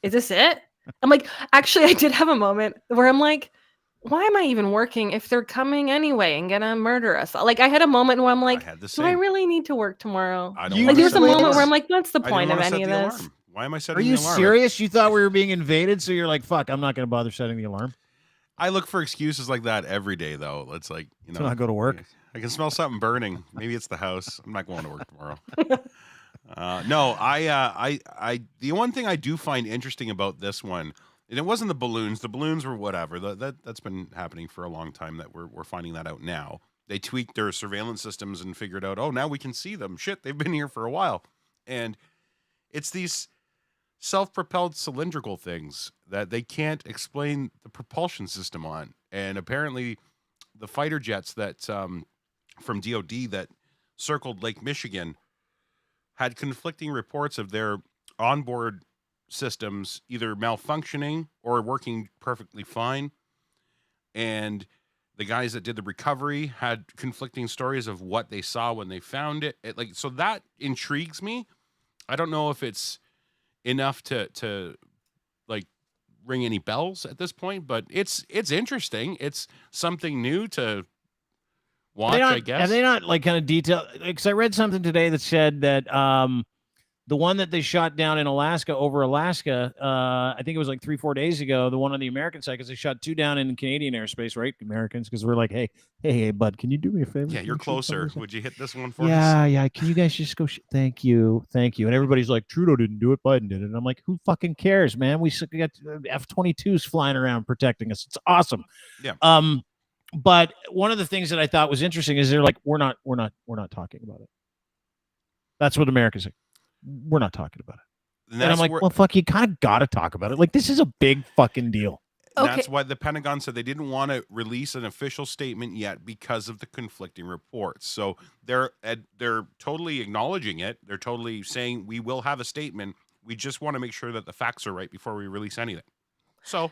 is this it? I'm like, actually, I did have a moment where I'm like, why am I even working if they're coming anyway and gonna murder us? Like I had a moment where I'm like, had the do I same. really need to work tomorrow? I don't You want Like to there's set a the moment where alarm. I'm like, what's the I didn't point of want to any set of the this? alarm. Why am I Are setting you the alarm? serious? You thought we were being invaded, so you're like, fuck, I'm not going to bother setting the alarm. I look for excuses like that every day, though. It's like, To not go to work. I can smell something burning. Maybe it's the house. I'm not going to work tomorrow. No, the one thing I do find interesting about this one, and it wasn't the balloons. The balloons were whatever. That's been happening for a long time. That we're finding that out now. They tweaked their surveillance systems and figured out, oh, now we can see them. Shit, they've been here for a while, and it's these self-propelled cylindrical things that they can't explain the propulsion system on. And apparently the fighter jets that from DOD that circled Lake Michigan had conflicting reports of their onboard systems either malfunctioning or working perfectly fine. And the guys that did the recovery had conflicting stories of what they saw when they found it. So that intrigues me. I don't know if it's enough to like ring any bells at this point, but it's interesting. It's something new to watch, I guess. Are they not like kind of detailed? Because I read something today that said that the one that they shot down in Alaska, over Alaska, I think it was like 3-4 days ago, the one on the American side, because they shot 2 down in Canadian airspace, right? Americans, because we're like, hey, bud, can you do me a favor? Yeah, you're closer. Would you hit this one for us? Yeah. Can you guys just go? Thank you. And everybody's like, Trudeau didn't do it, Biden did it. And I'm like, who fucking cares, man? We got F-22s flying around protecting us. It's awesome. Yeah. But one of the things that I thought was interesting is they're like, we're not talking about it. That's what America's like. We're not talking about it. And I'm like, well, fuck, you kind of got to talk about it. Like, this is a big fucking deal. Okay. That's why the Pentagon said they didn't want to release an official statement yet because of the conflicting reports. So they're totally acknowledging it. They're totally saying we will have a statement. We just want to make sure that the facts are right before we release anything. So,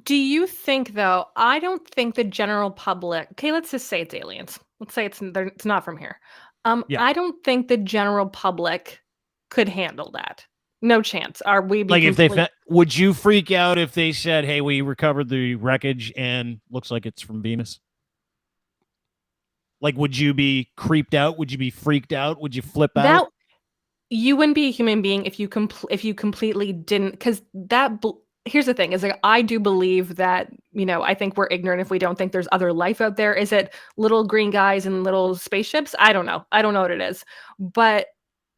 do you think, though? I don't think the general public. Okay, let's just say it's aliens. Let's say it's not from here. Yeah. I don't think the general public could handle that. No chance. Are we like if they would you freak out if they said, hey, we recovered the wreckage and looks like it's from Venus? Like, would you be creeped out? Would you be freaked out? Would you flip out? You wouldn't be a human being if you completely didn't, because here's the thing, is like, I do believe that, I think we're ignorant if we don't think there's other life out there. Is it little green guys and little spaceships? I don't know what it is, but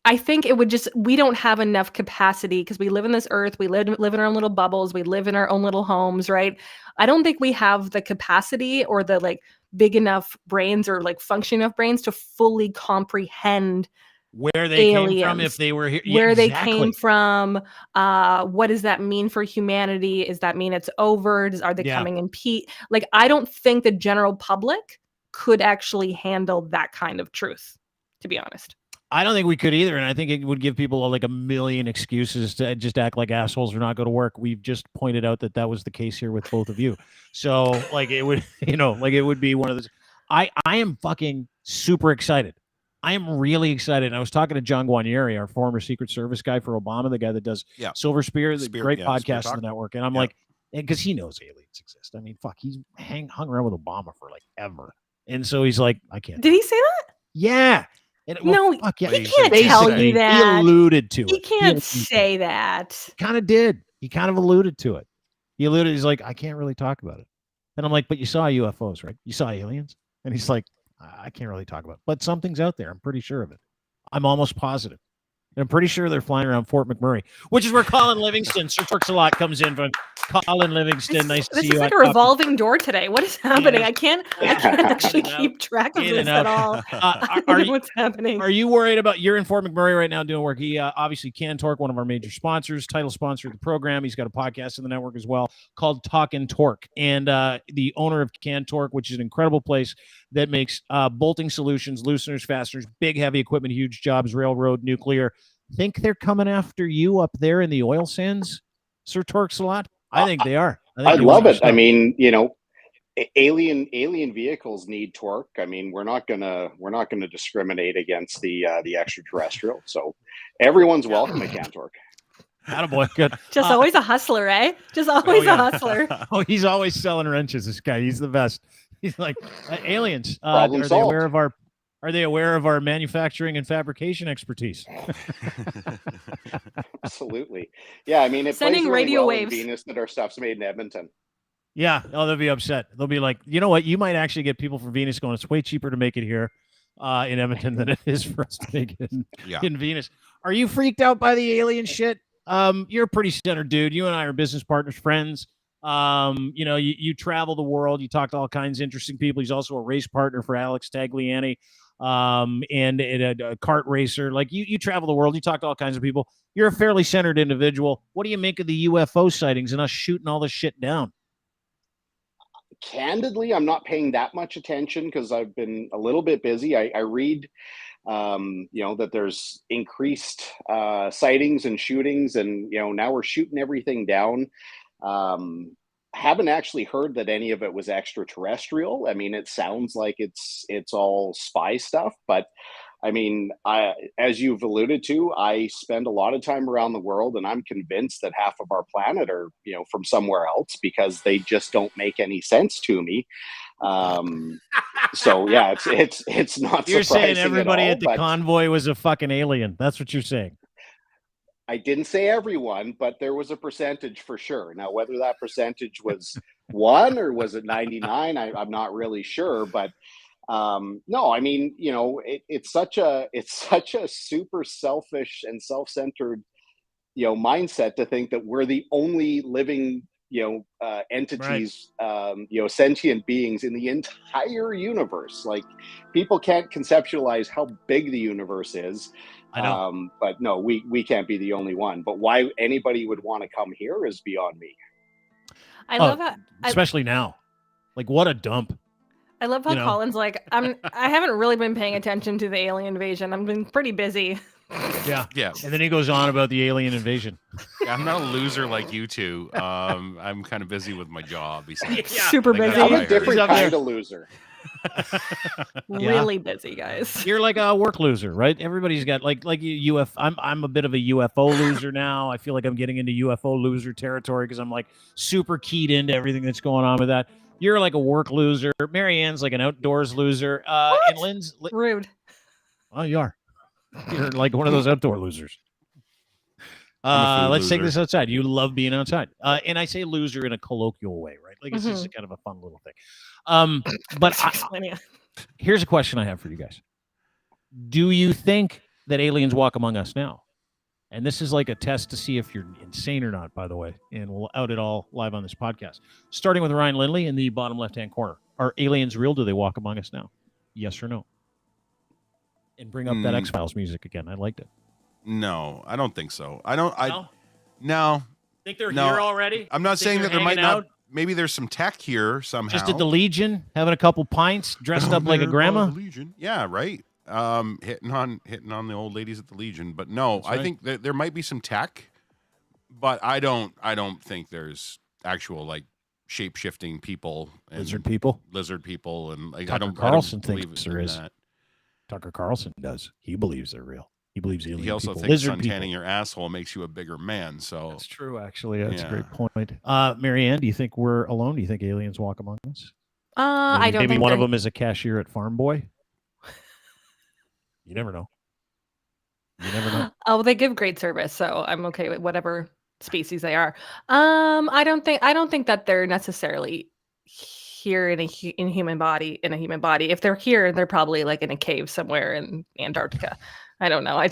I think it would we don't have enough capacity because we live in this earth. We live in our own little bubbles. We live in our own little homes, right? I don't think we have the capacity or the like big enough brains or like function enough brains to fully comprehend where they aliens, came from, if they were here, where they came from. What does that mean for humanity? Does that mean it's over? Are they coming in peace? Like, I don't think the general public could actually handle that kind of truth, to be honest. I don't think we could either, and I think it would give people like a million excuses to just act like assholes or not go to work. We've just pointed out that was the case here with both of you. So, like, it would, it would be one of those. I am fucking super excited. I am really excited. And I was talking to John Guarnieri, our former Secret Service guy for Obama, the guy that does Silver Spear, the great podcast on the network. And I'm like, because he knows aliens exist. I mean, fuck, he's hung around with Obama for like ever. And so he's like, I can't. Did he say that? Yeah. No, fuck yeah. He can't tell you that. He alluded to it. He can't say that. He kind of did. He kind of alluded to it. He's like, I can't really talk about it. And I'm like, but you saw UFOs, right? You saw aliens? And he's like, I can't really talk about it. But something's out there. I'm pretty sure of it. I'm almost positive. I'm pretty sure they're flying around Fort McMurray, which is where Colin Livingston, Sir Torks-a-lot, comes in from. Colin Livingston, nice to see you. This is like a revolving door today. What is happening? Yeah. I can't actually keep track of this at all. I don't know what's happening. Are you worried about, you're in Fort McMurray right now doing work? He obviously Torque, one of our major sponsors, title sponsor of the program. He's got a podcast in the network as well called Talkin' Torque. And the owner of Torque, which is an incredible place that makes bolting solutions, looseners, fasteners, big heavy equipment, huge jobs, railroad, nuclear. Think they're coming after you up there in the oil sands, Sir Torks-a-lot? I think they are. I love it. I mean, you know, alien vehicles need torque. I mean, we're not gonna discriminate against the extraterrestrial. So everyone's welcome at Cantork. Attaboy, good. Just always a hustler, eh? Just always a hustler. Oh, he's always selling wrenches. This guy, he's the best. He's like aliens. Problem solved. Are they aware of our manufacturing and fabrication expertise? Absolutely. Yeah, I mean, it Sending plays really radio well waves. in Venus that our stuff's made in Edmonton. Yeah. Oh, they'll be upset. They'll be like, you know what? You might actually get people from Venus going, it's way cheaper to make it here in Edmonton than it is for us to make it in Venus. Are you freaked out by the alien shit? You're a pretty centered dude. You and I are business partners, friends. You know, you travel the world. You talk to all kinds of interesting people. He's also a race partner for Alex Tagliani. And a kart racer. Like you travel the world, you talk to all kinds of people. You're a fairly centered individual. What do you make of the UFO sightings and us shooting all this shit down? Candidly, I'm not paying that much attention because I've been a little bit busy. I read, you know, that there's increased sightings and shootings, and you know, now we're shooting everything down. Haven't actually heard that any of it was extraterrestrial. I mean, it sounds like it's all spy stuff, but I mean, as you've alluded to, I spend a lot of time around the world, and I'm convinced that half of our planet are, you know, from somewhere else because they just don't make any sense to me. So yeah, it's not. You're saying everybody at, at the convoy was a fucking alien. That's what you're saying. I didn't say everyone, but there was a percentage for sure. Now, whether that percentage was 1 or was it 99, I'm not really sure. But no, I mean, you know, it's such a super selfish and self-centered, you know, mindset to think that we're the only living, you know, entities, you know, sentient beings in the entire universe. Like, people can't conceptualize how big the universe is. I know. But no, we can't be the only one. But why anybody would want to come here is beyond me. I love how, especially now. Like, what a dump. I love how Colin's like, I haven't really been paying attention to the alien invasion. I've been pretty busy. Yeah. And then he goes on about the alien invasion. Yeah, I'm not a loser like you two. I'm kind of busy with my job. Super busy. I'm a different kind of loser. Really busy, guys. You're like a work loser, right? Everybody's got like I'm a bit of a UFO loser now. I feel like I'm getting into UFO loser territory because I'm like super keyed into everything that's going on with that. You're like a work loser. Marianne's like an outdoors loser. And Lynn's rude. Oh, you are. You're like one of those outdoor losers. Let's take this outside. You love being outside. And I say loser in a colloquial way, right? Like it's just kind of a fun little thing. But here's a question I have for you guys. Do you think that aliens walk among us now? And this is like a test to see if you're insane or not, by the way. And we'll out it all live on this podcast. Starting with Ryan Lindley in the bottom left-hand corner. Are aliens real? Do they walk among us now? Yes or no? And bring up that X-Files music again. I liked it. No, I don't think so. No. Think they're here already? I'm not saying that there might not. Maybe there's some tech here somehow. Just at the Legion, having a couple pints, dressed up like a grandma. Legion. Yeah, right. Hitting on the old ladies at the Legion. But no, I think that there might be some tech, but I don't think there's actual like shape-shifting people and lizard people and like Tucker Carlson thinks there is. Tucker Carlson does. He believes they're real. He believes alien He also people. thinks suntanning your asshole makes you a bigger man. So that's true, actually. That's a great point. Marianne, do you think we're alone? Do you think aliens walk among us? I don't. Maybe one of them is a cashier at Farm Boy. You never know. Oh, they give great service, so I'm okay with whatever species they are. I don't think that they're necessarily here in a human body. If they're here, they're probably like in a cave somewhere in Antarctica. I don't know.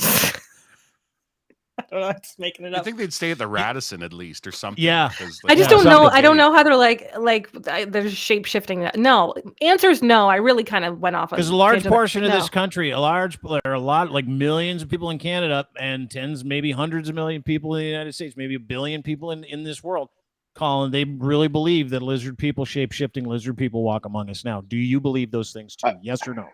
don't know. I'm just making it I up. think they'd stay at the Radisson at least or something. Yeah. I just Yeah, don't know. something I don't big. know how they're there's shape shifting. No, answer's no. I really kind of went off because a on large tangent. portion of No. this country, there are a lot, like millions of people in Canada and tens, maybe hundreds of million people in the United States, maybe 1 billion people in this world. Colin, they really believe that lizard people, shape-shifting lizard people walk among us now. Do you believe those things too? Yes or no?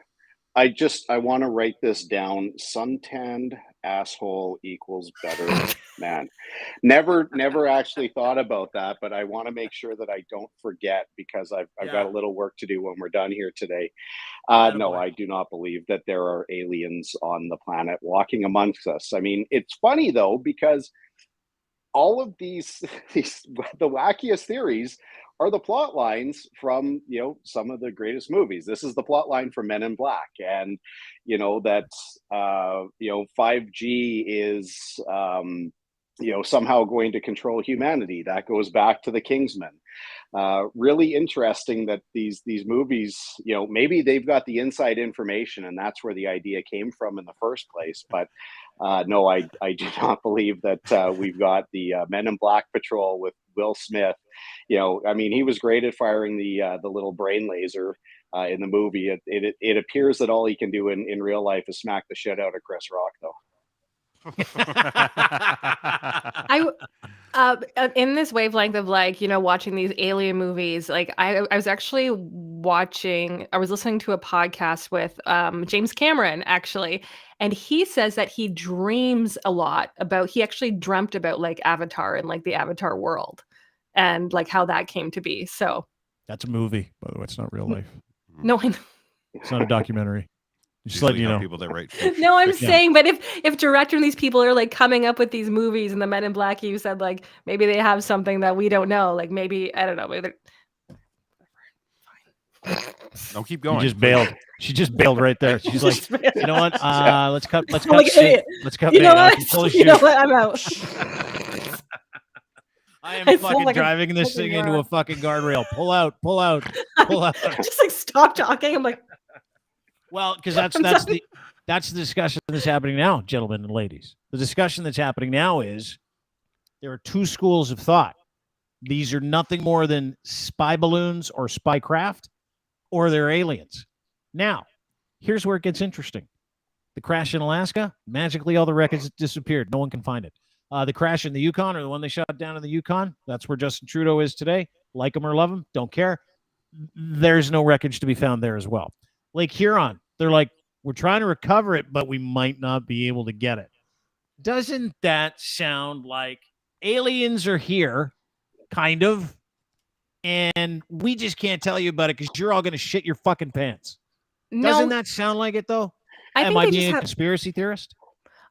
I want to write this down. Suntanned asshole equals better man. Never actually thought about that, but I want to make sure that I don't forget because I've got a little work to do when we're done here today. No, I do not believe that there are aliens on the planet walking amongst us. I mean, it's funny though, because all of these the wackiest theories are the plot lines from some of the greatest movies. This is the plot line for Men in Black, and that 5G is somehow going to control humanity. That goes back to the Kingsman. Really interesting that these movies, maybe they've got the inside information and that's where the idea came from in the first place. But no, I do not believe that we've got the Men in Black patrol with Will Smith. I mean, he was great at firing the little brain laser in the movie. It appears that all he can do in real life is smack the shit out of Chris Rock, though. In this wavelength of watching these alien movies, I was actually I was listening to a podcast with James Cameron actually, and he says that he dreams a lot he actually dreamt about Avatar and the Avatar world and how that came to be. So that's a movie, by the way. It's not real life. No, I know. It's not a documentary. Just Usually letting you know. people that write No, I'm saying, but if director and these people are coming up with these movies and the Men in Black, you said maybe they have something that we don't know. Maybe I don't know. Maybe don't keep going. She just bailed. She just bailed right there. She's like, you know what? Let's cut. Let's cut. Let's cut. You know what? You know what? I'm out. I am fucking driving this thing into a fucking guardrail. Pull out. Pull out. Pull out. Just stop talking. I'm like. Well, because that's the discussion that's happening now, gentlemen and ladies. The discussion that's happening now is there are two schools of thought. These are nothing more than spy balloons or spy craft, or they're aliens. Now, here's where it gets interesting. The crash in Alaska, magically all the records disappeared. No one can find it. The crash in the Yukon, or the one they shot down in the Yukon, that's where Justin Trudeau is today. Like him or love him, don't care. There's no wreckage to be found there as well. Lake Huron, they're like, we're trying to recover it, but we might not be able to get it. Doesn't that sound like aliens are here, kind of, and we just can't tell you about it because you're all going to shit your fucking pants? No, doesn't that sound like it, though? Am I being a conspiracy theorist?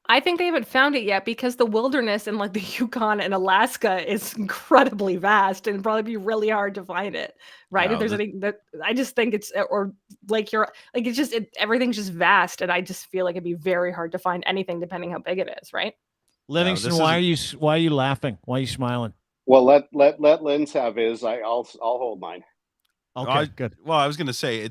I think they haven't found it yet because the wilderness in the Yukon and Alaska is incredibly vast and probably be really hard to find it. Right? No, if there's any that I just think it's it's just everything's just vast, and I just feel like it'd be very hard to find anything depending how big it is. Right? Livingston, why are you laughing? Why are you smiling? Well, let Linz have his. I'll hold mine. Okay, good. Well, I was going to say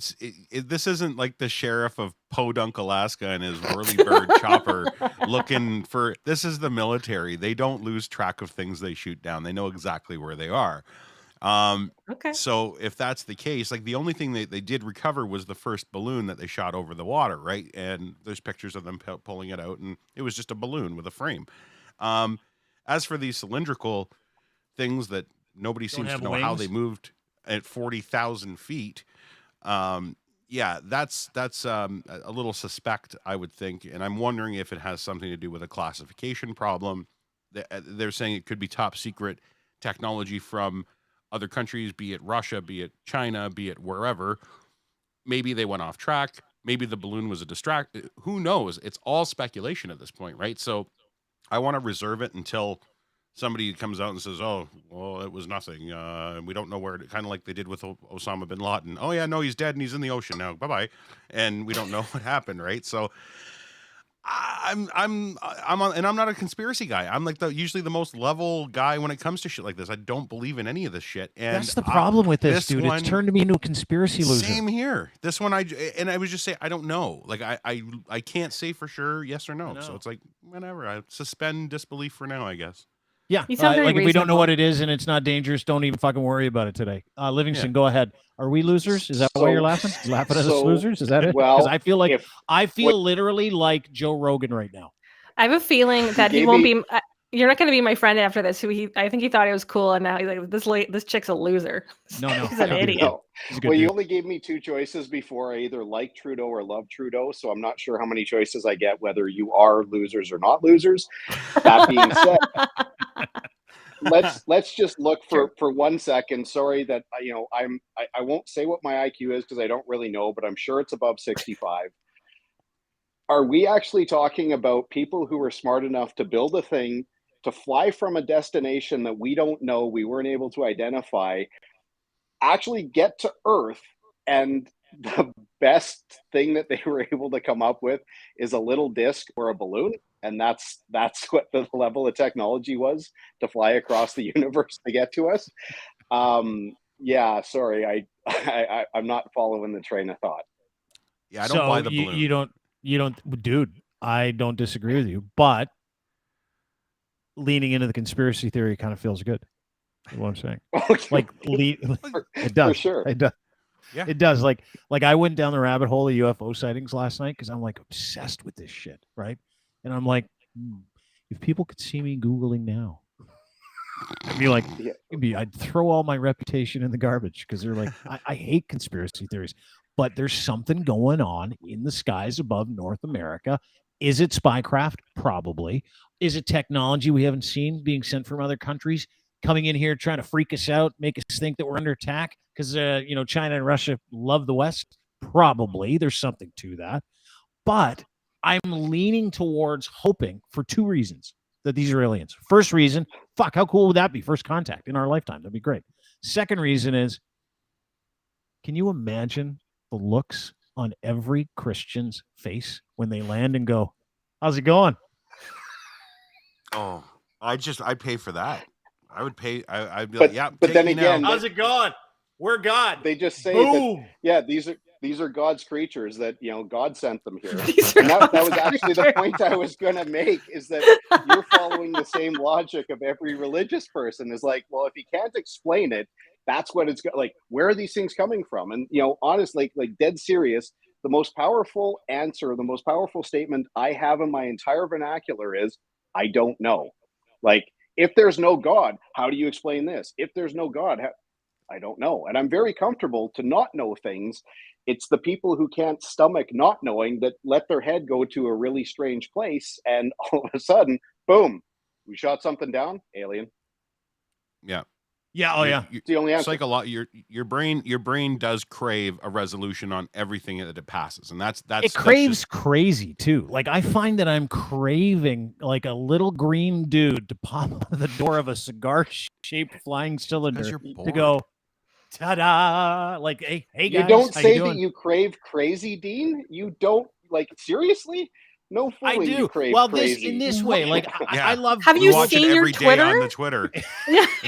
this isn't like the sheriff of Podunk, Alaska, and his whirly-bird chopper looking for. This is the military. They don't lose track of things they shoot down. They know exactly where they are. Okay. So if that's the case, the only thing they did recover was the first balloon that they shot over the water, right? And there's pictures of them pulling it out, and it was just a balloon with a frame. As for these cylindrical things that nobody seems to know how they moved at 40,000 feet. That's a little suspect, I would think. And I'm wondering if it has something to do with a classification problem. They're saying it could be top secret technology from other countries, be it Russia, be it China, be it wherever. Maybe they went off track. Maybe the balloon was a distract. Who knows? It's all speculation at this point, right? So I want to reserve it until somebody comes out and says, oh, well, it was nothing. We don't know where it, kind of like they did with Osama bin Laden. Oh, yeah, no, he's dead and he's in the ocean now. Bye-bye. And we don't know what happened, right? So I'm on, and I'm not a conspiracy guy. I'm like usually the most level guy when it comes to shit like this. I don't believe in any of this shit. And That's the problem with this, dude. It's turned me into a conspiracy loser. Same here. This one, I was just say I don't know. Like I can't say for sure yes or no. So it's like whatever. I suspend disbelief for now, I guess. Yeah, You sound very like if we don't know reasonable. what it is and it's not dangerous, don't even fucking worry about it today. Livingston, go ahead. Are we losers? Is that why you're laughing? Laughing at us losers? Is that it? Well, Because I feel like if- I feel literally like Joe Rogan right now. I have a feeling that he gave won't me- be. You're not going to be my friend after this. I think he thought it was cool, and now he's like, this chick's a loser. No, He's an idiot. No. He's a good Well, you dude. only gave me two choices before. I either like Trudeau or love Trudeau, so I'm not sure how many choices I get, whether you are losers or not losers. That being said, let's just look for 1 second. Sorry that I won't say what my IQ is because I don't really know, but I'm sure it's above 65. Are we actually talking about people who were smart enough to build a thing to fly from a destination that we don't know, we weren't able to identify, actually get to Earth, and the best thing that they were able to come up with is a little disc or a balloon? And that's what the level of technology was to fly across the universe to get to us. Yeah, sorry, I'm not following the train of thought. Yeah, I don't buy the you, balloon. you don't, dude. I don't disagree with you, but leaning into the conspiracy theory kind of feels good. Is what I'm saying. Like it does. For sure. It does. Yeah. It does. Like I went down the rabbit hole of UFO sightings last night because I'm like obsessed with this shit, right? And I'm like, if people could see me Googling now, I'd be like, I'd throw all my reputation in the garbage because they're like, I hate conspiracy theories, but there's something going on in the skies above North America. Is it spycraft? Probably. Is it technology we haven't seen being sent from other countries coming in here trying to freak us out, make us think that we're under attack because China and Russia love the West? Probably. There's something to that. But I'm leaning towards hoping for two reasons that these are aliens. First reason, fuck, how cool would that be? First contact in our lifetime. That'd be great. Second reason is, can you imagine the looks on every Christian's face when they land and go, how's it going? Oh, I'd pay for that. I would pay. I'd be But- like, yeah. but take then me again, now. How's it going? We're God. They just say Boom. that, yeah, these are God's creatures, that God sent them here. These are And that was God's actually the creatures. point I was going to make, is that you're following the same logic of every religious person. Is like, well, if you can't explain it, that's what it's like. Where are these things coming from? And honestly, like dead serious, the most powerful answer, the most powerful statement I have in my entire vernacular is, I don't know. Like, if there's no God, how do you explain this? If there's no God, I don't know. And I'm very comfortable to not know things. It's the people who can't stomach not knowing that let their head go to a really strange place, and all of a sudden, boom, we shot something down, alien. Yeah. Yeah. Oh, yeah. It's the only It's answer. like a lot. Your brain does crave a resolution on everything that it passes, and that's It craves crazy too. Like I find that I'm craving like a little green dude to pop out of the door of a cigar-shaped flying cylinder to go, ta-da! Like, hey guys, you don't how say you that doing? you crave crazy, Dean. You don't, like, seriously? No I fooling, you do. crave Well, crazy. in this way, like Yeah. I love. Have We you watch it seen your every day on Twitter? the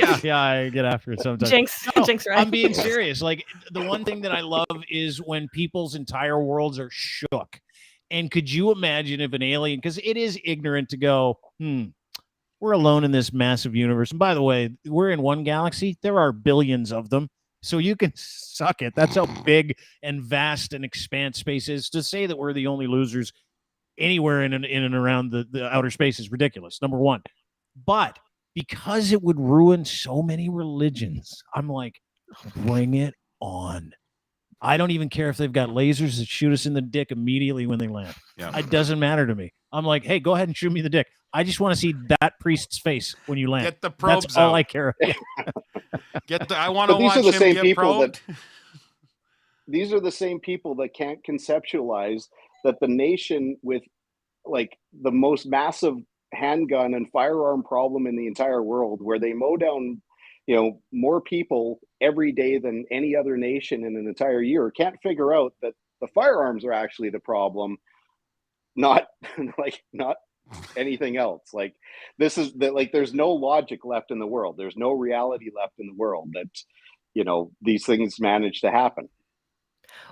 Twitter. Yeah, I get after it sometimes. Jinx, No, Jinx, right? I'm being serious. Like the one thing that I love is when people's entire worlds are shook. And could you imagine if an alien, because it is ignorant to go, we're alone in this massive universe. And by the way, we're in one galaxy. There are billions of them. So you can suck it. That's how big and vast and expanse space is. To say that we're the only losers anywhere in and around the outer space is ridiculous, number one. But because it would ruin so many religions, I'm like, bring it on. I don't even care if they've got lasers that shoot us in the dick immediately when they land. Yeah. It doesn't matter to me. I'm like, hey, go ahead and shoot me in the dick. I just want to see that priest's face when you land. Get the probes That's all out. I care. Yeah. I want to But these watch are the him same get people probed. These are the same people that can't conceptualize that the nation with, like, the most massive handgun and firearm problem in the entire world, where they mow down more people every day than any other nation in an entire year, can't figure out that the firearms are actually the problem. not like not anything else. Like this is that like there's no logic left in the world. There's no reality left in the world that these things manage to happen.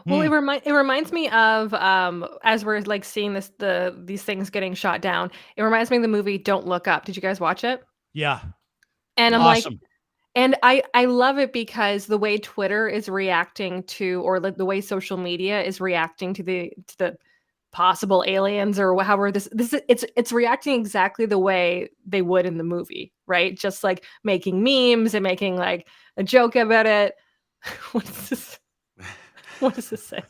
Well, it reminds me of as we're like seeing these things getting shot down. It reminds me of the movie Don't Look Up. Did you guys watch it? Yeah. And I'm like, Awesome. and I love it because the way Twitter is reacting to, or like the way social media is reacting to the possible aliens, or however it's reacting exactly the way they would in the movie, right? Just like making memes and making like a joke about it. What is this? What does this say?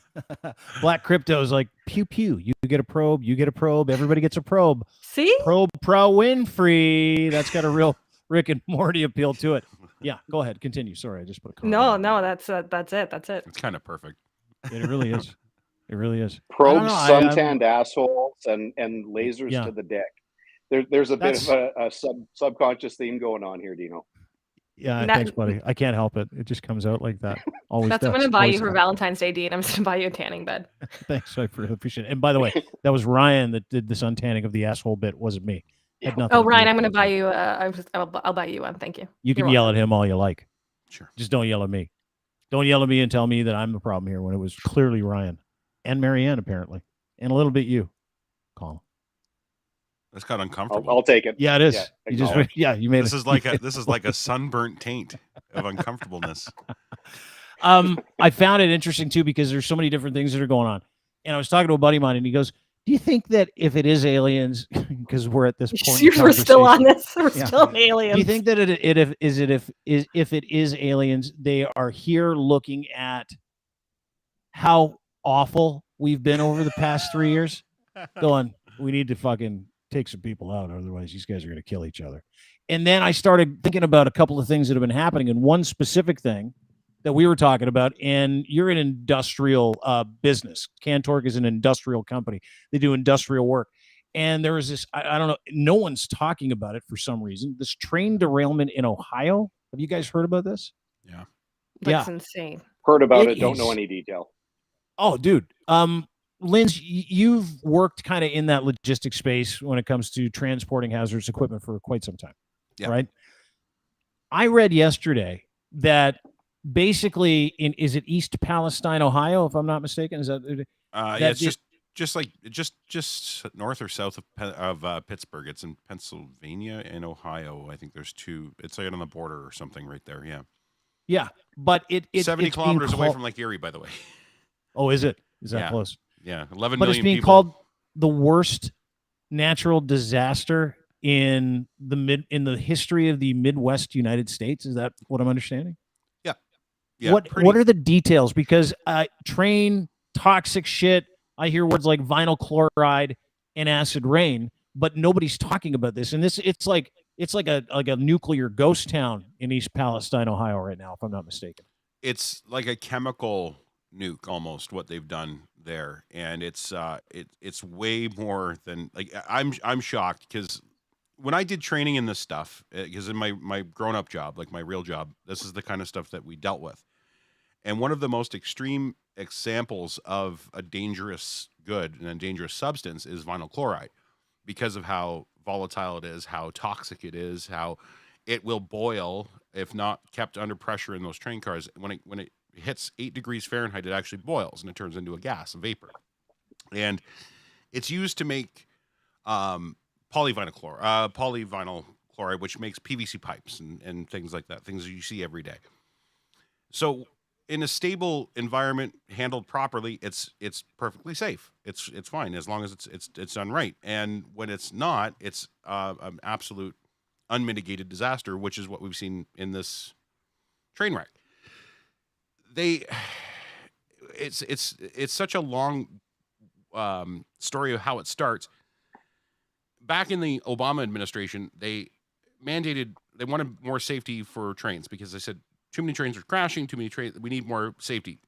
Black Crypto is like, pew pew. You get a probe. You get a probe. Everybody gets a probe. See? Probe pro Winfrey. That's got a real Rick and Morty appeal to it. Yeah, go ahead. Continue. Sorry, I just put a comment. No, that's it. That's it. It's kind of perfect. It really is. It really is. Probes, suntanned assholes, and lasers to the dick. There's a bit of a subconscious theme going on here, Dino. Yeah, thanks, buddy. I can't help it. It just comes out like that. Always. That's what I'm going to buy you for Valentine's Day, Dean. I'm just going to buy you a tanning bed. Thanks. I appreciate it. And by the way, that was Ryan that did the suntanning of the asshole bit. Wasn't me. Had nothing Oh, to do Ryan, with I'm going it. to buy you. I'll buy you one. Thank you. You can yell at him all you like. Sure. Just don't yell at me. Don't yell at me and tell me that I'm the problem here when it was clearly Ryan and Marianne, apparently, and a little bit you, Colin. That's kind of uncomfortable. I'll take it. Yeah, it is. You made this is like a sunburnt taint of uncomfortableness. I found it interesting too because there's so many different things that are going on. And I was talking to a buddy of mine, and he goes, "Do you think that if it is aliens, because we're at this point, we're still on this, we're still aliens? Do you think that if it is aliens, they are here looking at how awful we've been over the past 3 years, going, we need to fucking take some people out, otherwise these guys are going to kill each other." And then I started thinking about a couple of things that have been happening, and one specific thing that we were talking about, and you're in industrial business. Cantork is an industrial company. They do industrial work. And there was this, I don't know, no one's talking about it for some reason, this train derailment in Ohio. Have you guys heard about this? Yeah. That's insane. Heard about it, don't know any detail. Oh, dude. Linz, you've worked kind of in that logistics space when it comes to transporting hazardous equipment for quite some time, right? I read yesterday that basically is it East Palestine, Ohio, if I'm not mistaken? Is that yeah, it's just north or south of Pittsburgh. It's in Pennsylvania and Ohio. I think there's two. It's like on the border or something right there. Yeah. Yeah, but it's 70 kilometers away from Lake Erie, by the way. Oh, is it? Is that close? Yeah, 11 but million it's being people. called the worst natural disaster in the history of the Midwest United States. Is that what I'm understanding? Yeah. What are the details? Because train toxic shit. I hear words like vinyl chloride and acid rain, but nobody's talking about this. And it's like a nuclear ghost town in East Palestine, Ohio, right now, if I'm not mistaken. It's like a chemical nuke almost what they've done there, and it's way more than like I'm shocked because when I did training in this stuff, because in my grown-up job, like my real job, this is the kind of stuff that we dealt with. And one of the most extreme examples of a dangerous good and a dangerous substance is vinyl chloride, because of how volatile it is, how toxic it is, how it will boil if not kept under pressure in those train cars. When it hits 8 degrees Fahrenheit, it actually boils and it turns into a gas, a vapor. And it's used to make polyvinyl chloride, which makes PVC pipes and things like that, things that you see every day. So in a stable environment, handled properly, it's perfectly safe. It's fine as long as it's done right. And when it's not, it's an absolute unmitigated disaster, which is what we've seen in this train wreck. It's such a long story of how it starts. Back in the Obama administration, they wanted more safety for trains because they said too many trains are crashing, we need more safety.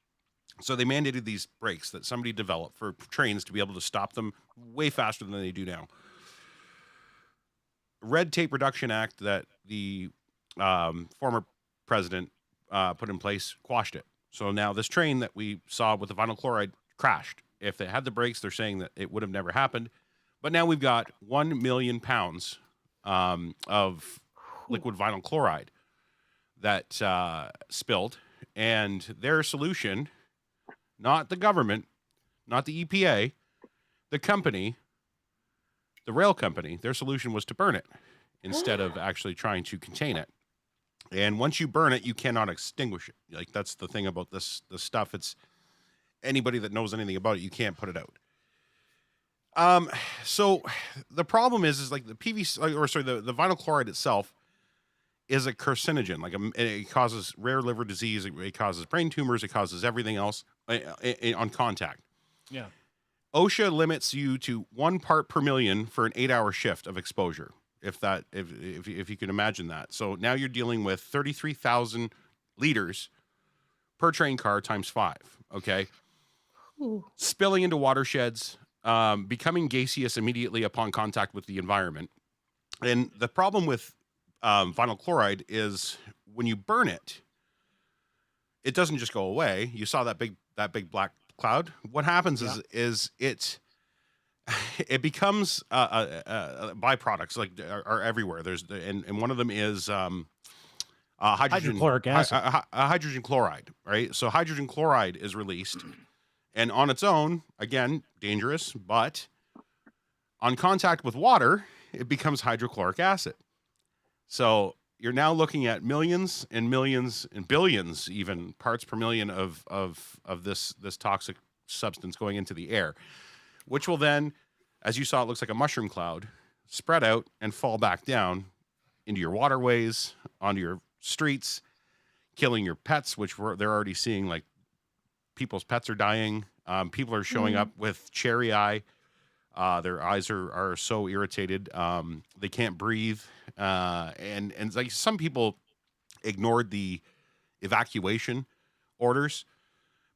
So they mandated these brakes that somebody developed for trains to be able to stop them way faster than they do now. Red Tape Reduction Act that the former president put in place quashed it. So now this train that we saw with the vinyl chloride crashed If they had the brakes, they're saying that it would have never happened. But now we've got 1 million pounds of liquid vinyl chloride that spilled. And their solution, not the government, not the EPA, the company, the rail company, their solution was to burn it instead of actually trying to contain it. And once you burn it, you cannot extinguish it. Like, that's the thing about this stuff. It's anybody that knows anything about it, you can't put it out. So the problem is like the PVC, or sorry, the vinyl chloride itself is a carcinogen. Like it causes rare liver disease. It causes brain tumors. It causes everything else on contact. Yeah. OSHA limits you to 1 part per million for an 8-hour shift of exposure. If you can imagine that. So now you're dealing with 33,000 liters per train car times 5. Okay. Ooh. Spilling into watersheds, becoming gaseous immediately upon contact with the environment. And the problem with vinyl chloride is when you burn it, it doesn't just go away. You saw that big black cloud. What happens is it becomes byproducts, like are everywhere. There's and one of them is Hydrochloric acid. Hydrogen chloride, right? So hydrogen chloride is released, and on its own, again, dangerous, but on contact with water, it becomes hydrochloric acid. So you're now looking at millions and millions and billions, even parts per million of this toxic substance going into the air, which will then, as you saw, it looks like a mushroom cloud, spread out and fall back down into your waterways, onto your streets, killing your pets, which they're already seeing, like people's pets are dying. People are showing up with cherry eye. Their eyes are so irritated. They can't breathe. And like some people ignored the evacuation orders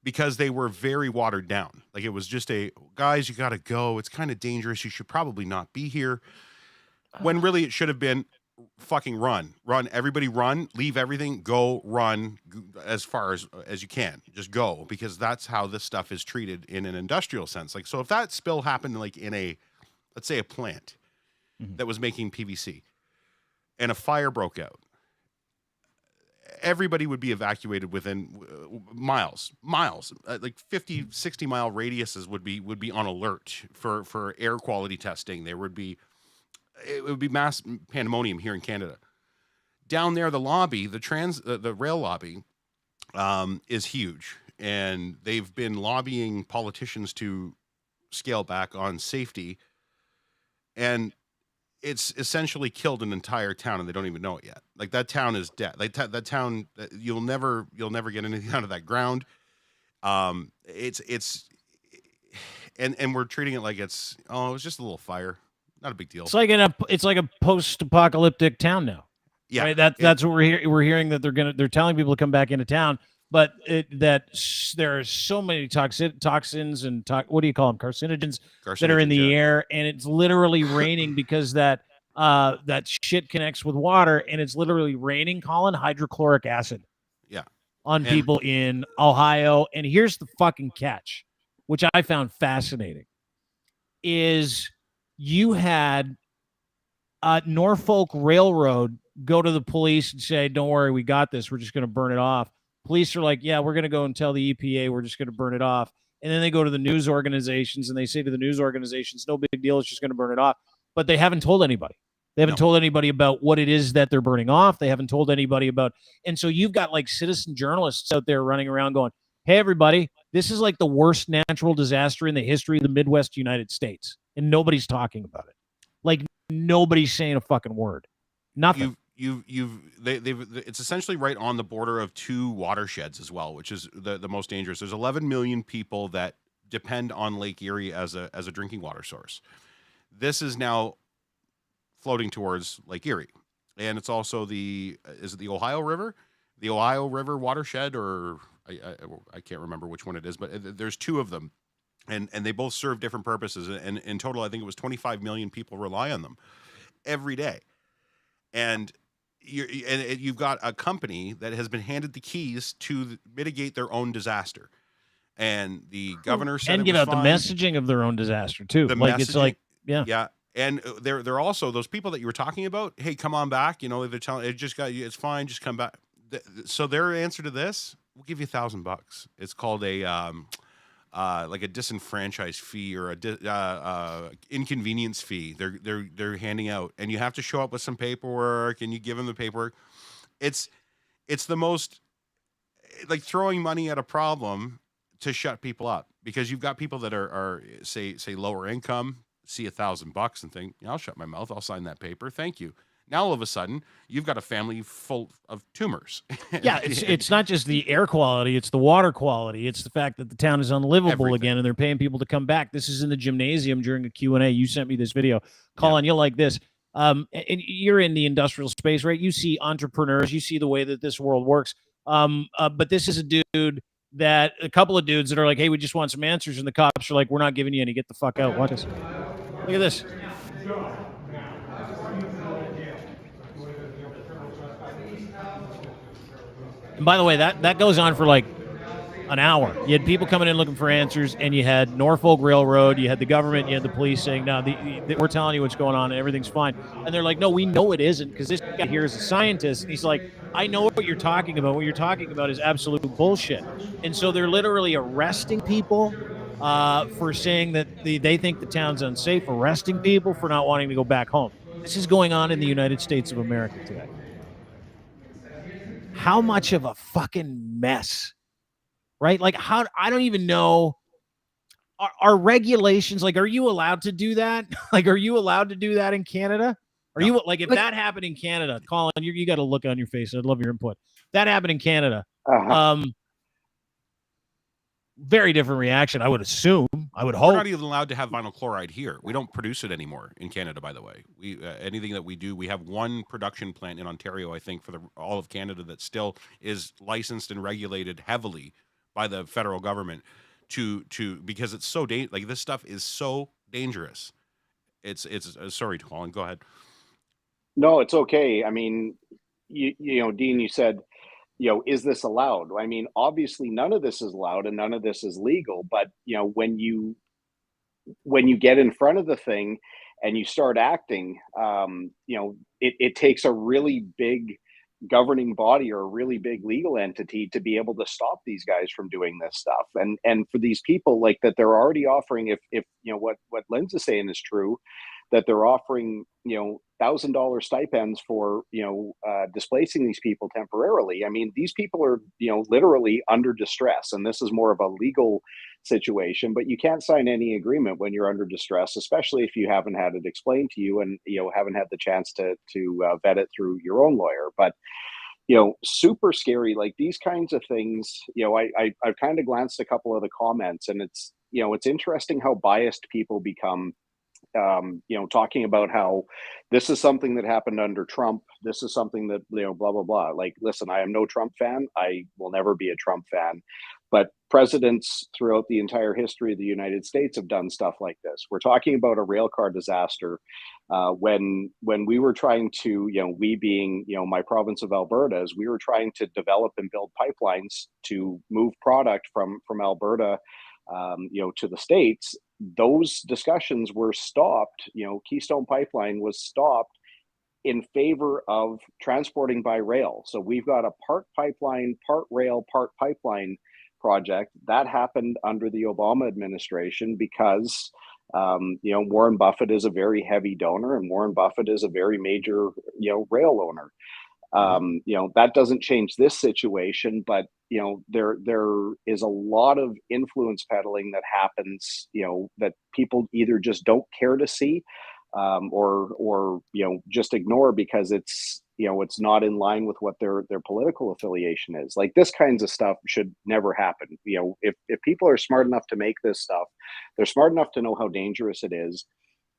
because they were very watered down. Like it was just guys, you got to go. It's kind of dangerous. You should probably not be here. When really it should have been fucking run, everybody run, leave everything, go run as far as you can. Just go, because that's how this stuff is treated in an industrial sense. Like, so if that spill happened like in let's say a plant that was making PVC and a fire broke out, everybody would be evacuated within miles, like 50, 60 mile radiuses would be on alert for air quality testing. It would be mass pandemonium here in Canada. Down there, the lobby, the rail lobby, is huge, and they've been lobbying politicians to scale back on safety, and it's essentially killed an entire town, and they don't even know it yet. Like, that town is dead. Like that town, you'll never get anything out of that ground. It's and we're treating it like it was just a little fire. Not a big deal. It's like a post-apocalyptic town now. Yeah, right? That's what we're hearing, that they're telling people to come back into town, but there are so many toxins and what do you call them? Carcinogens that are in the air, and it's literally raining because that shit connects with water, and it's literally raining, Colin, hydrochloric acid. Yeah. On people in Ohio. And here's the fucking catch, which I found fascinating, is you had Norfolk Railroad go to the police and say, don't worry, we got this. We're just going to burn it off. Police are like, yeah, we're going to go and tell the EPA we're just going to burn it off. And then they go to the news organizations and they say to the news organizations, no big deal, it's just going to burn it off. But they haven't told anybody. They haven't told anybody about what it is that they're burning off. They haven't told anybody about. And so you've got like citizen journalists out there running around going, hey, everybody, this is like the worst natural disaster in the history of the Midwest United States. And nobody's talking about it. Like, nobody's saying a fucking word. Nothing. It's essentially right on the border of 2 watersheds as well, which is the most dangerous. There's 11 million people that depend on Lake Erie as a drinking water source. This is now floating towards Lake Erie, and it's also is it the Ohio River? The Ohio River watershed, or I can't remember which one it is, but there's 2 of them. And they both serve different purposes. And in total, I think it was 25 million people rely on them every day. And you've got a company that has been handed the keys to mitigate their own disaster. and the governor said and it give was out fine. the messaging of their own disaster too. The Like it's messaging- like, yeah. Yeah. And they're also those people that you were talking about. Hey, come on back. You know, they're telling it just got you. It's fine. Just come back. So their answer to this, we'll give you $1,000. It's called a like a disenfranchised fee or a inconvenience fee. They're handing out, and you have to show up with some paperwork, and you give them the paperwork. It's the most like throwing money at a problem to shut people up, because you've got people that are say lower income, see $1,000 and think, yeah, I'll shut my mouth. I'll sign that paper. Thank you. Now all of a sudden you've got a family full of tumors. Yeah, it's not just the air quality, it's the water quality. It's the fact that the town is unlivable Everything. again, and they're paying people to come back. This is in the gymnasium during a Q&A. You sent me this video. Colin, you'll like this. And you're in the industrial space, right? You see entrepreneurs, you see the way that this world works. But this is a couple of dudes that are like, hey, we just want some answers. And the cops are like, we're not giving you any. Get the fuck out. Watch this. Look at this. And by the way, that goes on for like an hour. You had people coming in looking for answers, and you had Norfolk Railroad, you had the government, you had the police saying, no, we're telling you what's going on, and everything's fine. And they're like, no, we know it isn't, because this guy here is a scientist. And he's like, I know what you're talking about. What you're talking about is absolute bullshit. And so they're literally arresting people for saying that they think the town's unsafe, arresting people for not wanting to go back home. This is going on in the United States of America today. How much of a fucking mess, right? Like, how, I don't even know. Are regulations, like, are you allowed to do that? Like, are you allowed to do that in Canada? Are you, like, if that happened in Canada, Colin, you got a look on your face. I'd love your input. That happened in Canada. Very different reaction, I would assume. I would hope. We're not even allowed to have vinyl chloride here. We don't produce it anymore in Canada, by the way. We anything that we do, we have one production plant in Ontario, I think, for all of Canada that still is licensed and regulated heavily by the federal government because it's so like this stuff is so dangerous. It's sorry, Colin, go ahead. No, it's okay. I mean, you know, Dean, you said, you know, is this allowed? I mean, obviously none of this is allowed and none of this is legal, but you know, when you get in front of the thing and you start acting, you know, it takes a really big governing body or a really big legal entity to be able to stop these guys from doing this stuff. And for these people, like, that they're already offering, if you know what Lynn's is saying is true, that they're offering, you know, $1,000 stipends for, you know, displacing these people temporarily. I mean, these people are, you know, literally under distress, and this is more of a legal situation, but you can't sign any agreement when you're under distress, especially if you haven't had it explained to you and, you know, haven't had the chance to vet it through your own lawyer. But, you know, super scary, like these kinds of things. You know, I've kind of glanced a couple of the comments, and it's, you know, it's interesting how biased people become. You know, talking about how this is something that happened under Trump. This is something that, you know, blah, blah, blah. Like, listen, I am no Trump fan. I will never be a Trump fan. But presidents throughout the entire history of the United States have done stuff like this. We're talking about a rail car disaster. When we were trying to, you know, we being, you know, my province of Alberta, as we were trying to develop and build pipelines to move product from Alberta, you know, to the States, those discussions were stopped. You know, Keystone Pipeline was stopped in favor of transporting by rail. So we've got a part pipeline, part rail, part pipeline project that happened under the Obama administration because, you know, Warren Buffett is a very heavy donor, and Warren Buffett is a very major, you know, rail owner. You know, that doesn't change this situation, but, you know, there is a lot of influence peddling that happens, you know, that people either just don't care to see, or, you know, just ignore because it's, you know, it's not in line with what their political affiliation is. Like, this kinds of stuff should never happen. You know, if people are smart enough to make this stuff, they're smart enough to know how dangerous it is.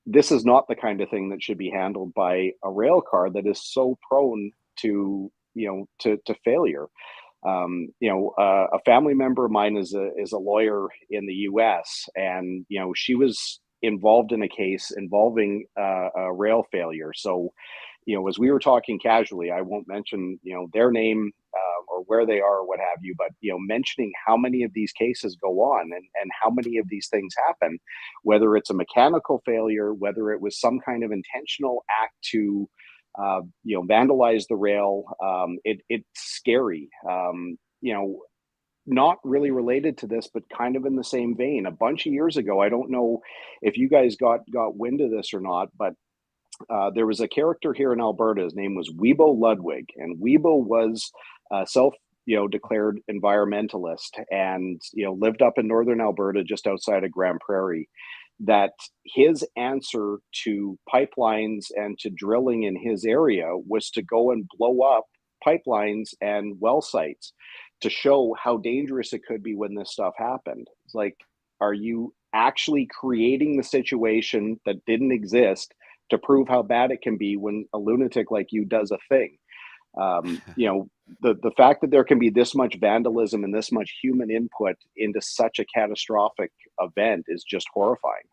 This is not the kind of thing that should be handled by a rail car that is so prone to, you know, to failure. You know, a family member of mine is a lawyer in the US, and, you know, she was involved in a case involving a rail failure. So, you know, as we were talking casually, I won't mention, you know, their name or where they are or what have you, but mentioning how many of these cases go on and how many of these things happen, whether it's a mechanical failure, whether it was some kind of intentional act to vandalize the rail. It's scary. Not really related to this, but kind of in the same vein. A bunch of years ago, I don't know if you guys got wind of this or not, but there was a character here in Alberta. His name was Weibo Ludwig, and Weibo was declared environmentalist, and lived up in northern Alberta, just outside of Grand Prairie. That his answer to pipelines and to drilling in his area was to go and blow up pipelines and well sites to show how dangerous it could be when this stuff happened. It's like, are you actually creating the situation that didn't exist to prove how bad it can be when a lunatic like you does a thing? The fact that there can be this much vandalism and this much human input into such a catastrophic event is just horrifying.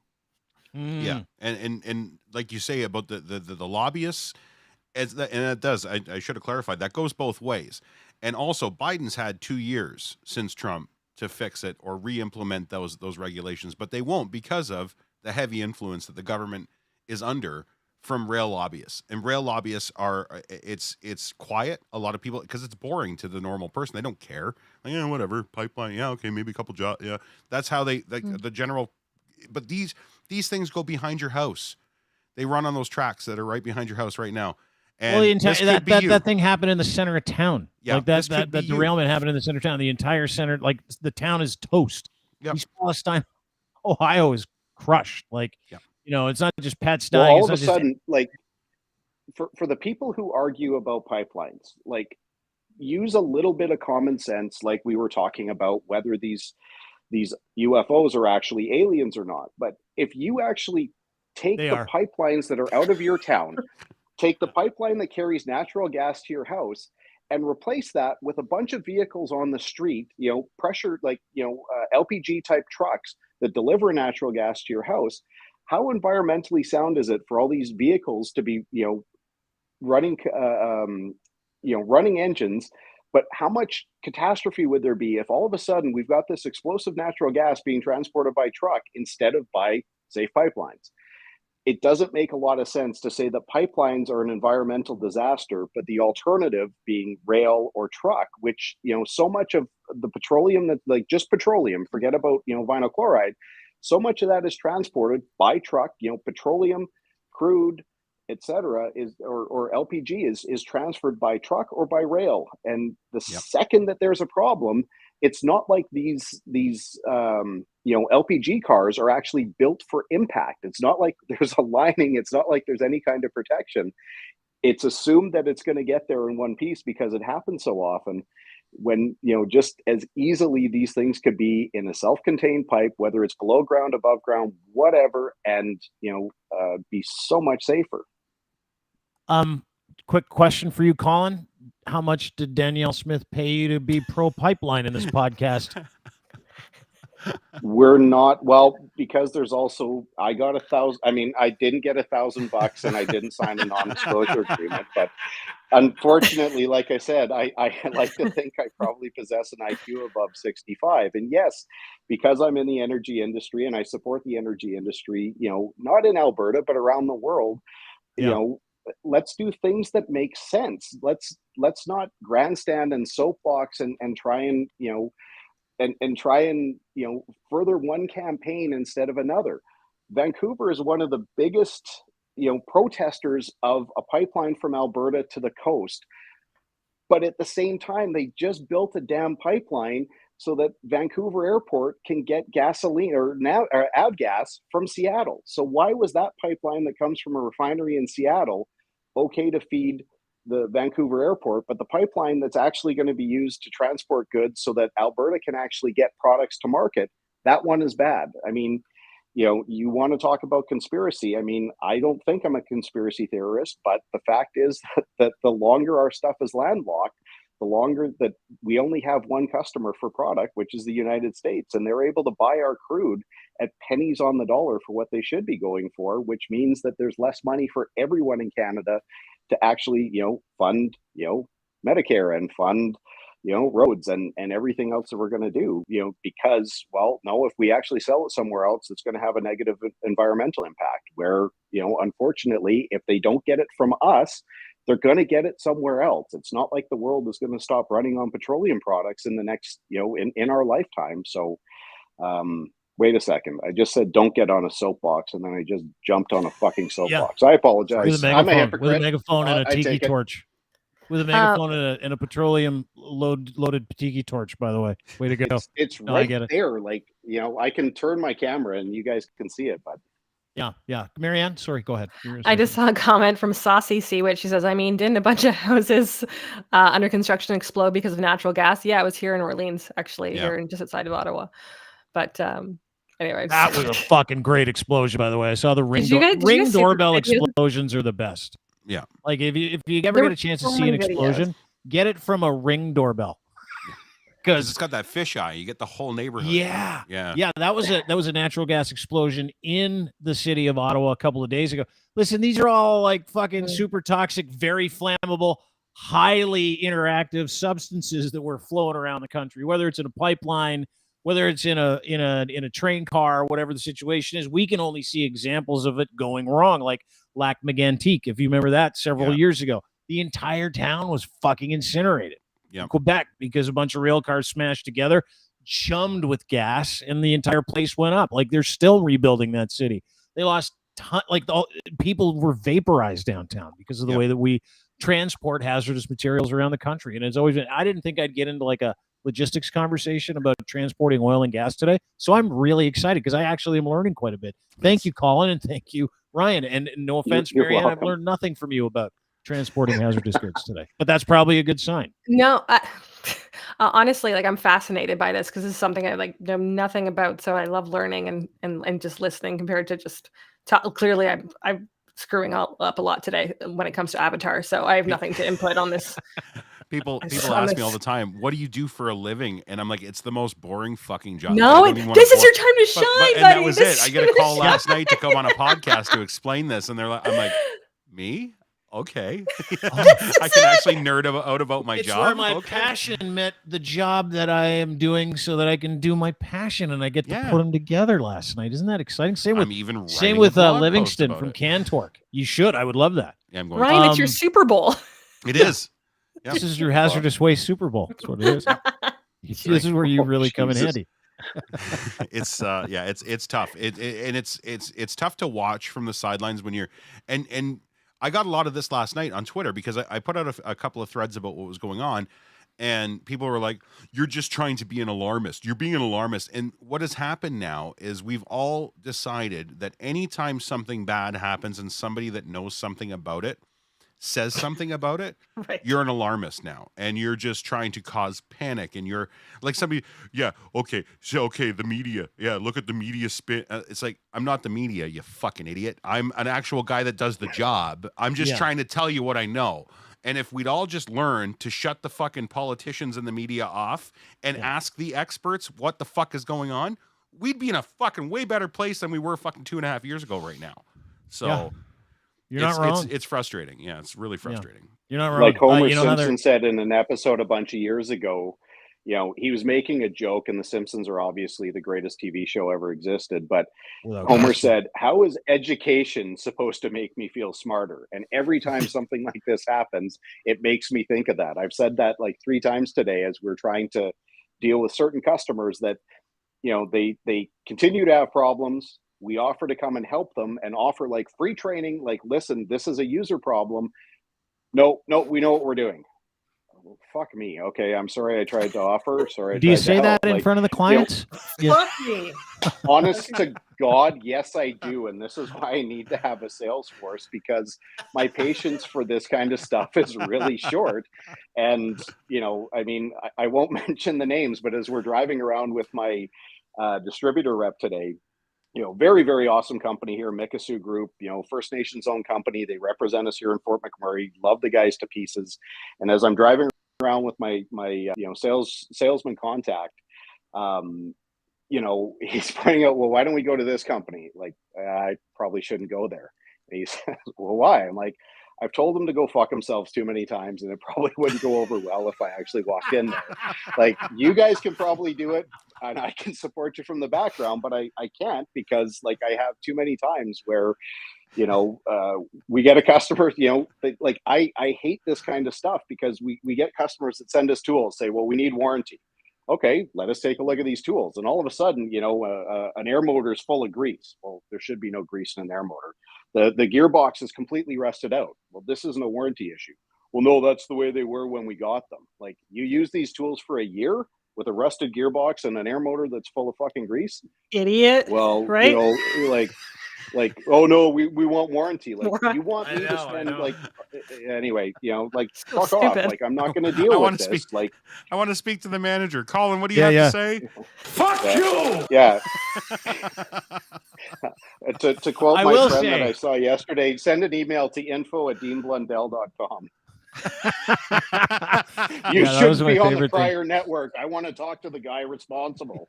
Yeah, and like you say about the lobbyists, and it does. I should have clarified that goes both ways. And also, Biden's had 2 years since Trump to fix it or re-implement those regulations, but they won't because of the heavy influence that the government is under from rail lobbyists. And rail lobbyists are it's quiet. A lot of people, because it's boring to the normal person. They don't care. Like, yeah, whatever, pipeline. Yeah, okay, maybe a couple jobs. Yeah, that's how they the general. But these things go behind your house. They run on those tracks that are right behind your house right now. And well, that thing happened in the center of town. Yeah, like that derailment happened in the center of town. The entire center, like the town is toast. Yep. East Palestine, Ohio is crushed. Like, yep. It's not just Pat's well, dying. all of a sudden, like for the people who argue about pipelines, like use a little bit of common sense, like we were talking about whether these UFOs are actually aliens or not. But if you actually take pipelines that are out of your town, take the pipeline that carries natural gas to your house and replace that with a bunch of vehicles on the street, pressured, like, LPG type trucks that deliver natural gas to your house, how environmentally sound is it for all these vehicles to be, running engines? But how much catastrophe would there be if all of a sudden we've got this explosive natural gas being transported by truck instead of by safe pipelines? It doesn't make a lot of sense to say that pipelines are an environmental disaster, but the alternative being rail or truck, which, so much of the petroleum that, like, just petroleum, forget about, vinyl chloride, so much of that is transported by truck, petroleum, crude, etc., or LPG is transferred by truck or by rail. And the second that there's a problem, it's not like these LPG cars are actually built for impact. It's not like there's a lining. It's not like there's any kind of protection. It's assumed that it's going to get there in one piece because it happens so often, when just as easily these things could be in a self-contained pipe, whether it's below ground, above ground, whatever, and be so much safer. Quick question for you, Colin. How much did Danielle Smith pay you to be pro pipeline in this podcast? We're not, well, because there's also, I got I didn't get $1,000 and I didn't sign a non-disclosure agreement, but unfortunately, like I said, I like to think I probably possess an IQ above 65. And yes, because I'm in the energy industry and I support the energy industry, not in Alberta, but around the world, let's do things that make sense. Let's not grandstand and soapbox and try and, try and further one campaign instead of another. Vancouver is one of the biggest protesters of a pipeline from Alberta to the coast, but at the same time they just built a damn pipeline so that Vancouver Airport can get gasoline or avgas from Seattle. So why was that pipeline that comes from a refinery in Seattle okay to feed the Vancouver Airport, but the pipeline that's actually going to be used to transport goods so that Alberta can actually get products to market, that one is bad? I mean, you want to talk about conspiracy. I mean, I don't think I'm a conspiracy theorist, but the fact is that the longer our stuff is landlocked, the longer that we only have one customer for product, which is the United States, and they're able to buy our crude at pennies on the dollar for what they should be going for, which means that there's less money for everyone in Canada to actually, fund, Medicare and fund, roads and everything else that we're going to do, because, well, no, if we actually sell it somewhere else, it's going to have a negative environmental impact where, unfortunately, if they don't get it from us, they're going to get it somewhere else. It's not like the world is going to stop running on petroleum products in the next, in our lifetime. So, wait a second. I just said don't get on a soapbox, and then I just jumped on a fucking soapbox. I apologize. I'm a hypocrite. With a megaphone and a I tiki take it. torch. With a megaphone and a petroleum loaded tiki torch, by the way. Way to go. It's No, right I get it. there. Like, I can turn my camera and you guys can see it, but Yeah. Marianne, sorry, go ahead. I just saw a comment from Saucy C, which she says, I mean, didn't a bunch of houses under construction explode because of natural gas? Yeah, it was here in Orleans, actually, here just outside of Ottawa. But anyway. That was a fucking great explosion, by the way. I saw the ring doorbell explosions are the best. Yeah. Like if you ever get a chance to see an explosion, get it from a ring doorbell. Because it's got that fisheye. You get the whole neighborhood. Yeah. That was a natural gas explosion in the city of Ottawa a couple of days ago. Listen, these are all like fucking super toxic, very flammable, highly interactive substances that were flowing around the country. Whether it's in a pipeline, whether it's in a train car, whatever the situation is, we can only see examples of it going wrong, like Lac Mégantic, if you remember that several years ago. The entire town was fucking incinerated. In Quebec, because a bunch of rail cars smashed together, chummed with gas, and the entire place went up. Like they're still rebuilding that city. They lost people were vaporized downtown because of the way that we transport hazardous materials around the country. And it's always been, I didn't think I'd get into like a logistics conversation about transporting oil and gas today. So I'm really excited because I actually am learning quite a bit. Thank you, Colin, and thank you, Ryan. And no offense, Marianne, I've learned nothing from you about transporting hazardous goods today, but that's probably a good sign. No, honestly, like I'm fascinated by this because this is something I like know nothing about. So I love learning and just listening compared to just clearly I'm screwing up a lot today when it comes to Avatar. So I have nothing to input on this. People ask me all the time, what do you do for a living? And I'm like, it's the most boring fucking job. No, this is your time to shine, buddy. And that was it. I get a call last night to come on a podcast to explain this. And I'm like, me? Okay. I can actually nerd out about my job. Where my passion met the job that I am doing so that I can do my passion, and I get to put them together last night. Isn't that exciting? Same with Livingston from Cantork. You should. I would love that. Yeah, I'm going Ryan, it's your Super Bowl. It is. Yep. This is your hazardous waste Super Bowl. That's what it is. This is where you really come in handy. It's tough. It's tough to watch from the sidelines when you're and I got a lot of this last night on Twitter because I put out a couple of threads about what was going on, and people were like, you're just trying to be an alarmist. You're being an alarmist. And what has happened now is we've all decided that anytime something bad happens and somebody that knows something about it says something about it, you're an alarmist now, and you're just trying to cause panic, and you're like somebody, the media, look at the media spin. It's like, I'm not the media, you fucking idiot. I'm an actual guy that does the job. I'm just trying to tell you what I know. And if we'd all just learn to shut the fucking politicians and the media off and ask the experts what the fuck is going on, we'd be in a fucking way better place than we were fucking 2.5 years ago right now. So you're not wrong. It's frustrating. Yeah, it's really frustrating. You're not wrong. Like Homer Simpson said in an episode a bunch of years ago, he was making a joke, and The Simpsons are obviously the greatest TV show ever existed. But Homer said, how is education supposed to make me feel smarter? And every time something like this happens, it makes me think of that. I've said that like 3 times today as we're trying to deal with certain customers that, they continue to have problems. We offer to come and help them and offer like free training. Like, listen, this is a user problem. No, we know what we're doing. Well, fuck me. Okay, I'm sorry I tried to offer. Sorry. Do you say that in front of the clients? Fuck me. Honest to God, yes, I do. And this is why I need to have a sales force, because my patience for this kind of stuff is really short. And, I won't mention the names, but as we're driving around with my distributor rep today, very, very awesome company here, Mikisew Group, First Nations owned company. They represent us here in Fort McMurray. Love the guys to pieces. And as I'm driving around with my salesman contact, he's pointing out, well, why don't we go to this company? Like, I probably shouldn't go there. And he says, well, why? I'm like, I've told them to go fuck themselves too many times, and it probably wouldn't go over well if I actually walked in there. Like, you guys can probably do it, and I can support you from the background, but I can't, because like I have too many times where, you know, we get a customer, you know, like I hate this kind of stuff, because we get customers that send us tools, say, well, we need warranty. Okay, let us take a look at these tools. And all of a sudden, you know, an air motor is full of grease. Well, there should be no grease in an air motor. The gearbox is completely rusted out. Well, this isn't a warranty issue. Well, no, that's the way they were when we got them. Like, you use these tools for a year with a rusted gearbox and an air motor that's full of fucking grease? Idiot. Well, right? you know, like, oh no, we want warranty. Like, you want me to spend like, anyway, you know, like, So fuck off. stupid. Like, I'm not going to deal with this. Like, I want to speak to the manager. Colin, what do you Yeah, have to say? Fuck you! yeah. To quote I my will friend say- that I saw yesterday, send an email to info@deanblundell.com. You Yeah, that was shouldn't my be on the favorite thing. Crier Network. I want to talk to the guy responsible.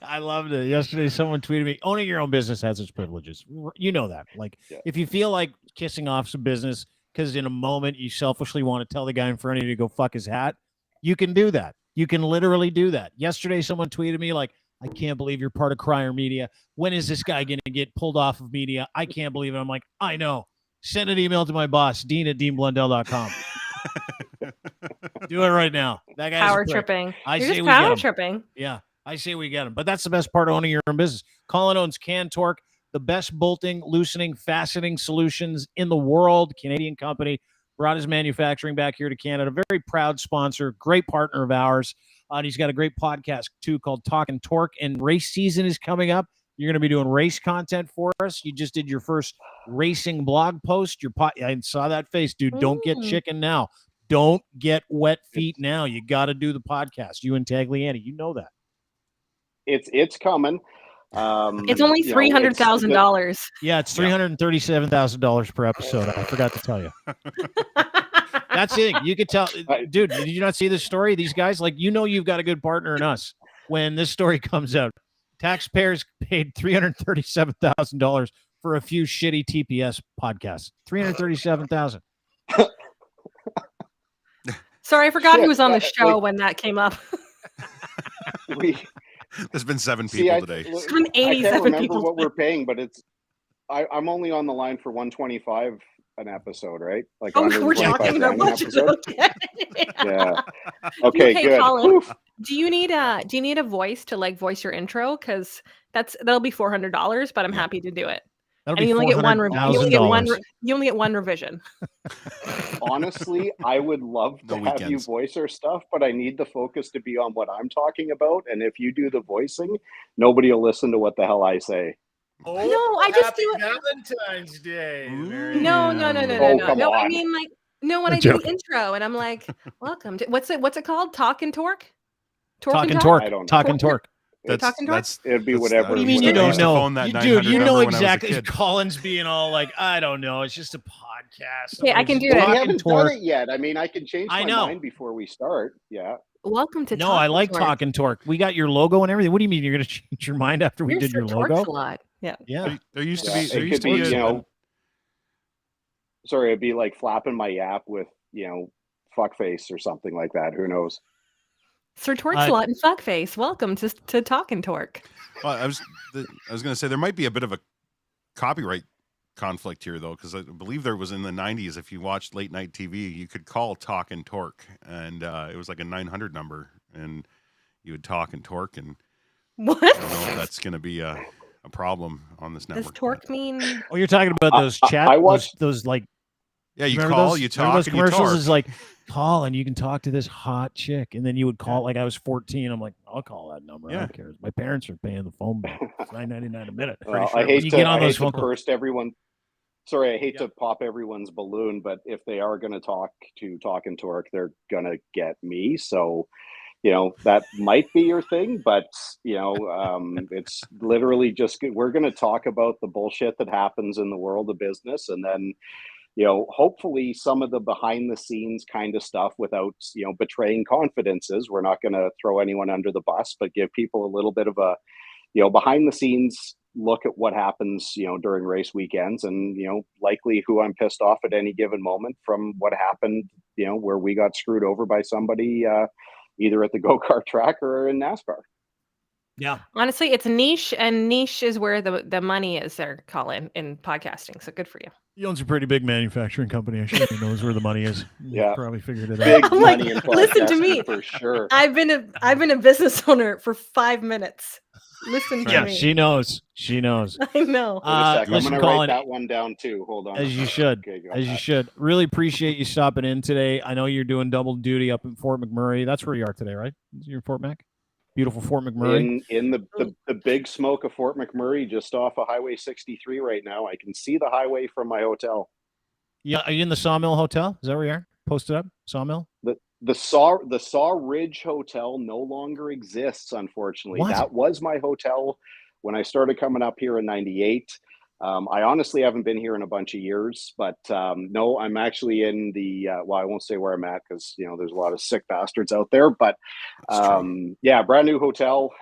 I loved it. Yesterday, someone tweeted me, owning your own business has its privileges. You know that. Like, Yeah. if you feel like kissing off some business because in a moment you selfishly want to tell the guy in front of you to go fuck his hat, you can do that. You can literally do that. Yesterday, someone tweeted me like, I can't believe you're part of Crier Media. When is this guy going to get pulled off of media? I can't believe it. I'm like, I know. Send an email to my boss, dean@deanblundell.com. Do it right now. That guy's a Power prick. tripping. I You're say just we get power 'em. tripping. Yeah, I say we get him. But that's the best part of owning your own business. Colin owns Can Torque, the best bolting, loosening, fastening solutions in the world. Canadian company, brought his manufacturing back here to Canada. Very proud sponsor, great partner of ours. And he's got a great podcast, too, called Talkin' Torque. And race season is coming up. You're going to be doing race content for us. You just did your first racing blog post. I saw that face, dude. Don't get chicken now. Don't get wet feet now. You got to do the podcast. You and Tagliani, you know that. It's coming. It's only you know, it's- $300,000. Yeah, it's $337,000 per episode. I forgot to tell you. That's it. You could tell, dude. Did you not see this story? These guys, like, you know, you've got a good partner in us. When this story comes out, taxpayers paid $337,000 for a few shitty TPS podcasts. $337,000. Sorry, I forgot he Shit, was on the yeah, show like- when that came up. There's been 7 people today. I can't 87 remember people what we're paying, but I'm only on the line for 125 an episode, right? Like, Oh, we're 125 talking about grand an budget. episode. Okay. Yeah. Okay, good. Colin, Oof. do you need a voice to like voice your intro? Because that'll be $400, but I'm happy to do it. That'll And be you only get one. You only get one. $400,000. You only get one revision. Honestly, I would love to The have you weekends. voice our stuff, but I need the focus to be on what I'm talking about. And if you do the voicing, nobody will listen to what the hell I say. No, I just do it. Valentine's Day. No. Oh, come No, I on. mean, like, no, when I'm I do the joking. intro and I'm like, welcome to what's it called? Talk and Torque? Talking and torque. I don't know. Talking torque. Talking torque? It'd be whatever. What do you mean whatever you don't I used to know? phone that Dude, 900 you know number when I was a exactly. kid. Colin's being all like, I don't know. It's just a podcast. Okay, I can do it. Well, we Talking haven't torque. done it yet. I mean, I can change I my know. mind before we start. Yeah. Welcome to No, Talk I and like Torque. talking torque. We got your logo and everything. What do you mean you're going to change your mind after we Yours did your torques logo? a lot. Yeah. Yeah. There used to Yeah, be. There it used could to be, be. you know, sorry, it'd be like flapping my yap with, you know, fuckface or something like that. Who knows? Sir Torqueslot and Fuckface, welcome to Talk and Torque. Well, I was going to say there might be a bit of a copyright conflict here, though, because I believe there was in the 90s. If you watched late night TV, you could call Talk and Torque, and it was like a 900 number, and you would talk and torque. And What? I don't know if that's going to be a problem on this network. Does Torque mean? Oh, you're talking about those chat, I watched- those like, Yeah, you remember call, those, you remember talk, those and you commercials torque. is like, call and you can talk to this hot chick. And then you would call, like I was 14. I'm like, I'll call that number. I Yeah. don't care. My parents are paying the phone bill. It's $9.99 a minute. Well, Pretty sure. I When hate you to, get on I those hate to phone calls. burst everyone. Sorry, I hate Yeah. to pop everyone's balloon, but if they are going to talk and torque, they're going to get me. So, you know, that might be your thing, but you know, it's literally just, we're going to talk about the bullshit that happens in the world of business. And then, you know, hopefully some of the behind the scenes kind of stuff without, you know, betraying confidences. We're not going to throw anyone under the bus, but give people a little bit of a, you know, behind the scenes look at what happens, during race weekends, and likely who I'm pissed off at any given moment from what happened, where we got screwed over by somebody, either at the go-kart track or in NASCAR. Yeah. Honestly, it's niche, and niche is where the money is there, Colin, in podcasting. So good for you. He owns a pretty big manufacturing company. I'm sure he knows where the money is. Yeah. Probably figured it Big out. I'm like, money in listen to podcasting me. for sure. I've been a business owner for 5 minutes. Listen to Yeah, me. she knows. She knows. I know. Wait a sec. I'm listen, going to Colin, write that one down too. Hold on. as you should. Okay, got As that. you should. Really appreciate you stopping in today. I know you're doing double duty up in Fort McMurray. That's where you are today, right? You're in Fort Mac? Beautiful Fort McMurray. In the big smoke of Fort McMurray, just off of Highway 63 right now. I can see the highway from my hotel. Yeah, are you in the Sawmill Hotel? Is that where you are? Posted up? Sawmill? The Saw Ridge Hotel no longer exists, unfortunately. What? That was my hotel when I started coming up here in '98. I honestly haven't been here in a bunch of years, but no, I'm actually in the well, I won't say where I'm at because there's a lot of sick bastards out there, but yeah, brand new hotel.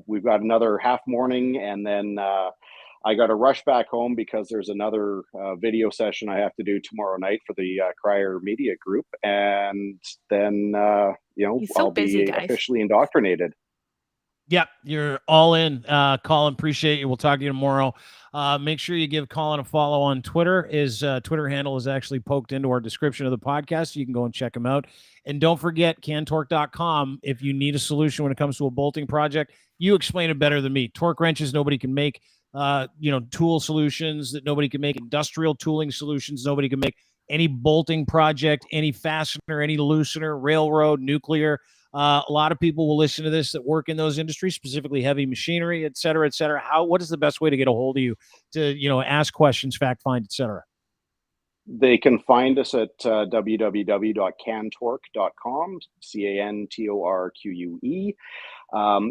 We've got another half morning, and then I got to rush back home because there's another video session I have to do tomorrow night for the Crier Media Group, and then He's so I'll busy, be guys. officially indoctrinated. Yep, you're all in. Colin, appreciate you. We'll talk to you tomorrow. Make sure you give Colin a follow on Twitter. His Twitter handle is actually poked into our description of the podcast, so you can go and check him out. And don't forget, cantorque.com. If you need a solution when it comes to a bolting project, you explain it better than me. Torque wrenches nobody can make. Tool solutions that nobody can make. Industrial tooling solutions nobody can make. Any bolting project, any fastener, any loosener, railroad, nuclear. A lot of people will listen to this that work in those industries, specifically heavy machinery, et cetera, et cetera. What is the best way to get a hold of you to, ask questions, fact find, et cetera? They can find us at www.cantorque.com, CANTORQUE.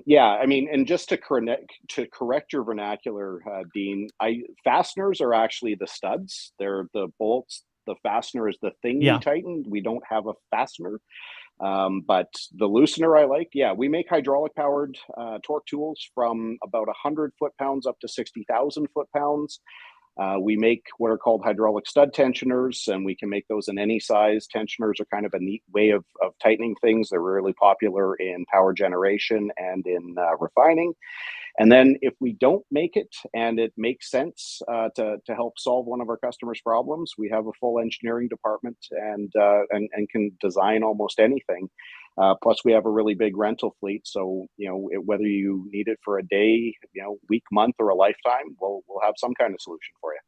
Yeah, I mean, and just to correct your vernacular, Dean, fasteners are actually the studs. They're the bolts. The fastener is the thing we tighten. We don't have a fastener. But the loosener I like, we make hydraulic powered torque tools from about 100 foot-pounds up to 60,000 foot-pounds. We make what are called hydraulic stud tensioners, and we can make those in any size. Tensioners are kind of a neat way of tightening things. They're really popular in power generation and in refining. And then if we don't make it and it makes sense to help solve one of our customers' problems, we have a full engineering department and can design almost anything. Plus, we have a really big rental fleet. So, whether you need it for a day, week, month, or a lifetime, we'll have some kind of solution for you.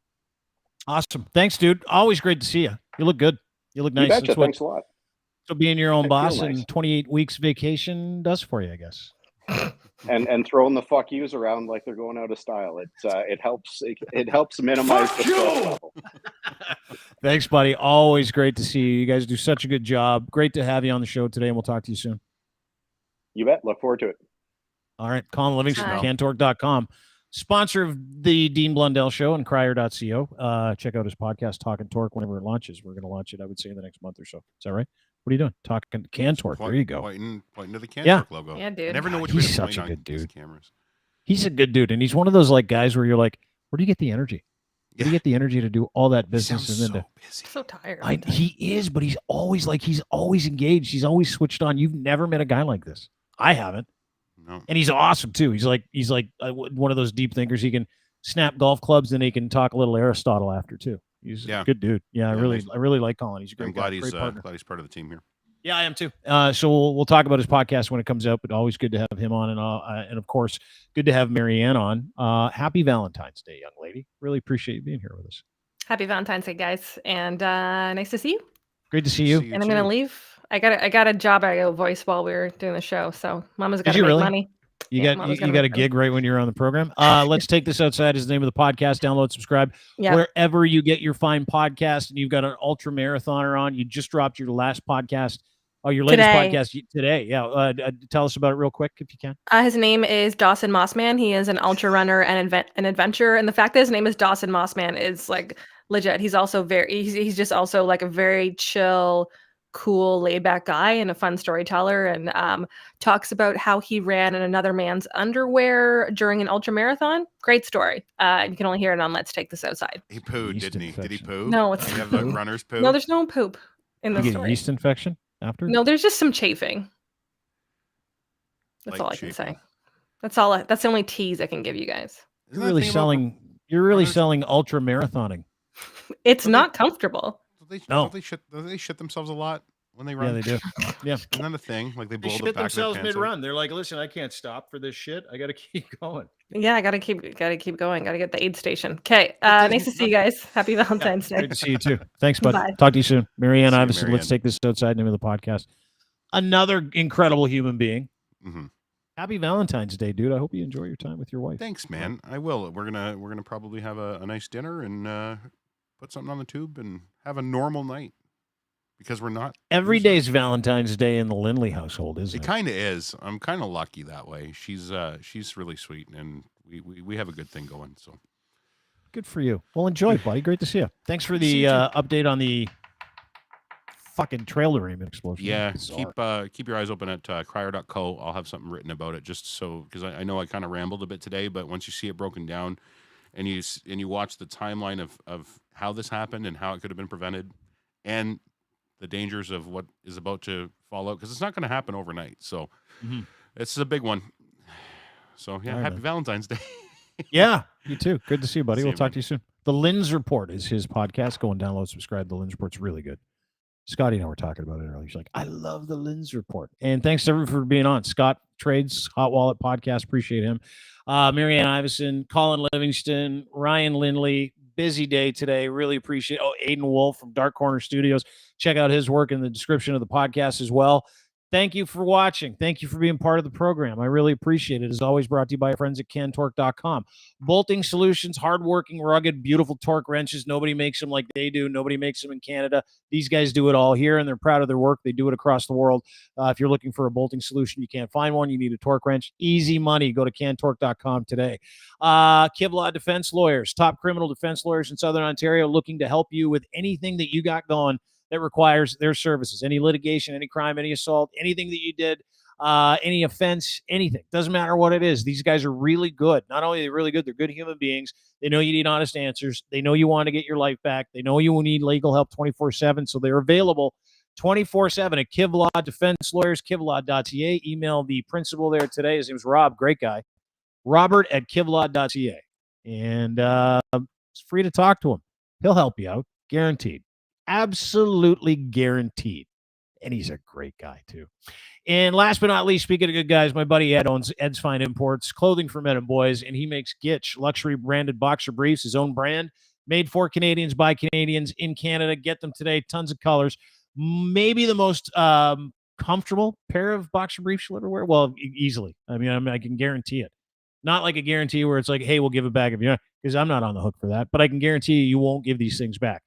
Awesome. Thanks, dude. Always great to see you. You look good. You look nice. You betcha. Thanks a lot. So being your own boss nice. and 28 weeks vacation does for you, I guess. And throwing the fuck yous around like they're going out of style. It helps minimize the stress level. Thanks, buddy. Always great to see you. You guys do such a good job. Great to have you on the show today, and we'll talk to you soon. You bet. Look forward to it. All right. Colin Livingston, Hi. cantorque.com. Sponsor of the Dean Blundell Show and crier.co. Check out his podcast, Talking Torque, whenever it launches. We're going to launch it, I would say, in the next month or so. Is that right? What are you doing? Talking Cantorque. There you go. Pointing to the Cantorque Yeah. logo. Yeah, dude. I never know which way He's to point such a on good these dude. cameras. He's a good dude, and he's one of those guys where you're like, where do you get the energy? Where do you get the energy to do all that He business? sounds And then so busy. So tired. he is, but he's always engaged. He's always switched on. You've never met a guy like this. I haven't. No. And he's awesome too. He's like one of those deep thinkers. He can snap golf clubs, and he can talk a little Aristotle after too. He's a good dude. Yeah, Yeah, nice. I really like Colin. He's a great I'm glad guy, he's great partner. glad he's part of the team here. Yeah, I am too. So we'll talk about his podcast when it comes out, but always good to have him on, and of course, good to have Marianne on. Happy Valentine's Day, young lady. Really appreciate you being here with us. Happy Valentine's Day, guys, and nice to see you. Great to see you. And I'm gonna leave. I got a job I got voice while we were doing the show, so Mama's got to you make really? money. You Yeah, got Mama's you gotta got a make money. gig right when you're on the program. Let's Take This Outside is the name of the podcast. Download, subscribe. Yeah. Wherever you get your fine podcast, and you've got an ultra marathoner on. You just dropped your last podcast. Oh, your latest Today. podcast today. Yeah. Tell us about it real quick if you can. His name is Dawson Mossman. He is an ultra runner and an adventurer. And the fact that his name is Dawson Mossman is like legit. He's also he's just also like a very chill, cool, laid back guy and a fun storyteller, and talks about how he ran in another man's underwear during an ultra marathon. Great story. You can only hear it on Let's Take This Outside. He pooed, Yeast didn't he? Did he infection. poo? No, Did it's he have the runner's poo? no, there's no poop in the You get a story. yeast infection after? No, there's just some chafing. That's Light all I can chafing. say. That's all. That's the only tease I can give you guys. Isn't You're that really thing about- selling. You're really runners- selling ultra marathoning. It's Well, not comfortable. No. Don't they shit themselves a lot when they Yeah, run? they do. Yeah. Isn't that a thing? Like they They blow the shit back of their themselves pants out? mid-run. They're like, listen, I can't stop for this shit. I got to keep going. Yeah, I gotta keep going. Gotta get the aid station. Okay. But Nice to see you guys. Happy Valentine's Day. Great to see you too. Thanks, bud. Bye. Talk to you soon. Marianne See you, Iverson, let's Marianne. take this outside, name of the podcast. Another incredible human being. Mhm. Happy Valentine's Day, dude. I hope you enjoy your time with your wife. Thanks, man. I will. We're gonna probably have a nice dinner and put something on the tube and have a normal night because we're not. Every losers. day's Valentine's Day in the Lindley household, isn't It it? kind of is. I'm kind of lucky that way. She's really sweet, and we have a good thing going. So Good for you. Well, enjoy, buddy. Great to see you. Thanks for See the you too. update on the fucking trail derailment explosion. yeah, Bizarre. keep your eyes open at crier.co. I'll have something written about it just so because I know I kind of rambled a bit today, but once you see it broken down and you watch the timeline of how this happened and how it could have been prevented and the dangers of what is about to fall out because it's not going to happen overnight. So Mhm. it's a big one. So yeah, All right, happy man. Valentine's Day. Yeah, you too. Good to see you, buddy. See We'll you, talk man. to you soon. The Lens Report is his podcast. Go and download, subscribe. The Lens Report's really good. Scotty and I were talking about it earlier. He's like, I love the Lens Report. And thanks to everyone for being on. Scott Trades, Hot Wallet Podcast. Appreciate him. Marianne Iverson, Colin Livingston, Ryan Lindley. Busy day today. Really appreciate Aiden Wolf from Dark Corner Studios. Check out his work in the description of the podcast as well. Thank you for watching. Thank you for being part of the program. I really appreciate it. As always, brought to you by our friends at cantorque.com. Bolting solutions, hardworking, rugged, beautiful torque wrenches. Nobody makes them like they do. Nobody makes them in Canada. These guys do it all here, and they're proud of their work. They do it across the world. If you're looking for a bolting solution, you can't find one. You need a torque wrench. Easy money. Go to cantorque.com today. Kevlar Defense Lawyers, top criminal defense lawyers in Southern Ontario, looking to help you with anything that you got going that requires their services. Any litigation, any crime, any assault, anything that you did, any offense, anything. Doesn't matter what it is. These guys are really good. Not only are they really good, they're good human beings. They know you need honest answers. They know you want to get your life back. They know you will need legal help 24/7. So they're available 24/7 at Kevlar Defense Lawyers, kevlar.ca. Email the principal there today. His name's Rob. Great guy. Robert at kevlar.ca. And it's free to talk to him. He'll help you out. Guaranteed. Absolutely guaranteed. And he's a great guy, too. And last but not least, speaking of good guys, my buddy Ed owns Ed's Fine Imports, clothing for men and boys, and he makes Gitch, luxury branded boxer briefs, his own brand, made for Canadians by Canadians in Canada. Get them today. Tons of colors. Maybe the most comfortable pair of boxer briefs you'll ever wear. Well, easily. I mean, I can guarantee it. Not like a guarantee where it's like, hey, we'll give it back if you're not, because I'm not on the hook for that. But I can guarantee you won't give these things back.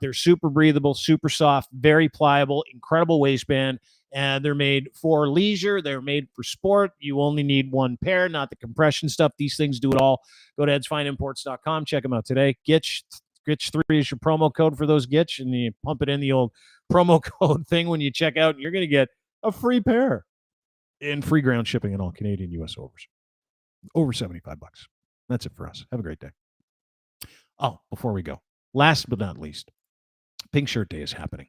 They're super breathable, super soft, very pliable, incredible waistband. And they're made for leisure. They're made for sport. You only need one pair, not the compression stuff. These things do it all. Go to edsfineimports.com. Check them out today. Gitch 3 is your promo code for those Gitch, and you pump it in the old promo code thing when you check out, and you're going to get a free pair and free ground shipping in all Canadian U.S. overs. Over $75. That's it for us. Have a great day. Oh, before we go, last but not least, Pink Shirt Day is happening.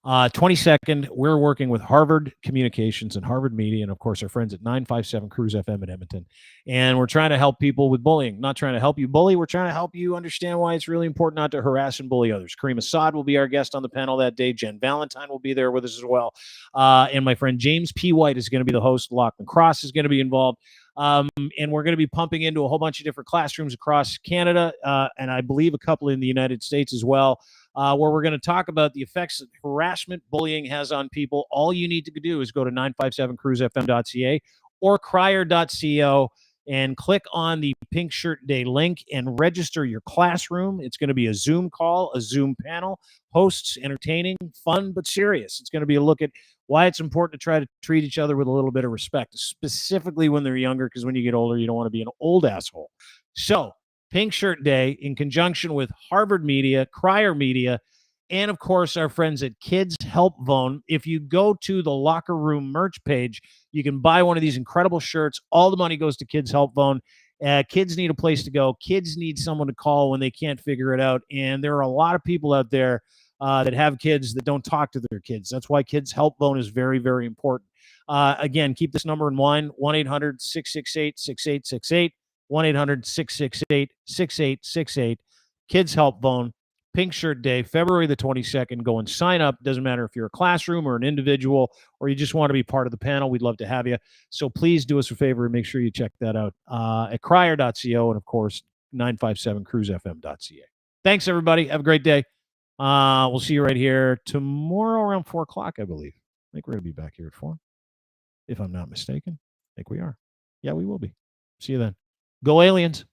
22nd, we're working with Harvard Communications and Harvard Media, and of course, our friends at 957 Cruise FM in Edmonton. And we're trying to help people with bullying. Not trying to help you bully. We're trying to help you understand why it's really important not to harass and bully others. Kareem Assad will be our guest on the panel that day. Jen Valentine will be there with us as well. And my friend James P. White is going to be the host. Lachlan Cross is going to be involved. And we're going to be pumping into a whole bunch of different classrooms across Canada, and I believe a couple in the United States as well, where we're going to talk about the effects that harassment, bullying has on people. All you need to do is go to 957cruisefm.ca or crier.co and click on the Pink Shirt Day link and register your classroom. It's going to be a Zoom call, a Zoom panel, hosts, entertaining, fun, but serious. It's going to be a look at why it's important to try to treat each other with a little bit of respect, specifically when they're younger, because when you get older, you don't want to be an old asshole. So Pink Shirt Day in conjunction with Harvard Media, Crier Media, And of course, our friends at Kids Help Phone. If you go to the Locker Room merch page, you can buy one of these incredible shirts. All the money goes to Kids Help Phone. Kids need a place to go. Kids need someone to call when they can't figure it out. And there are a lot of people out there that have kids that don't talk to their kids. That's why Kids Help Phone is very, very important. Again, keep this number in mind, 1-800-668-6868, 1-800-668-6868. Kids Help Phone. Pink Shirt Day, February the 22nd. Go and sign up. Doesn't matter if you're a classroom or an individual or you just want to be part of the panel. We'd love to have you. So please do us a favor and make sure you check that out at crier.co and, of course, 957cruisefm.ca. Thanks, everybody. Have a great day. We'll see you right here tomorrow around 4 o'clock, I believe. I think we're going to be back here at 4, if I'm not mistaken. I think we are. Yeah, we will be. See you then. Go Aliens.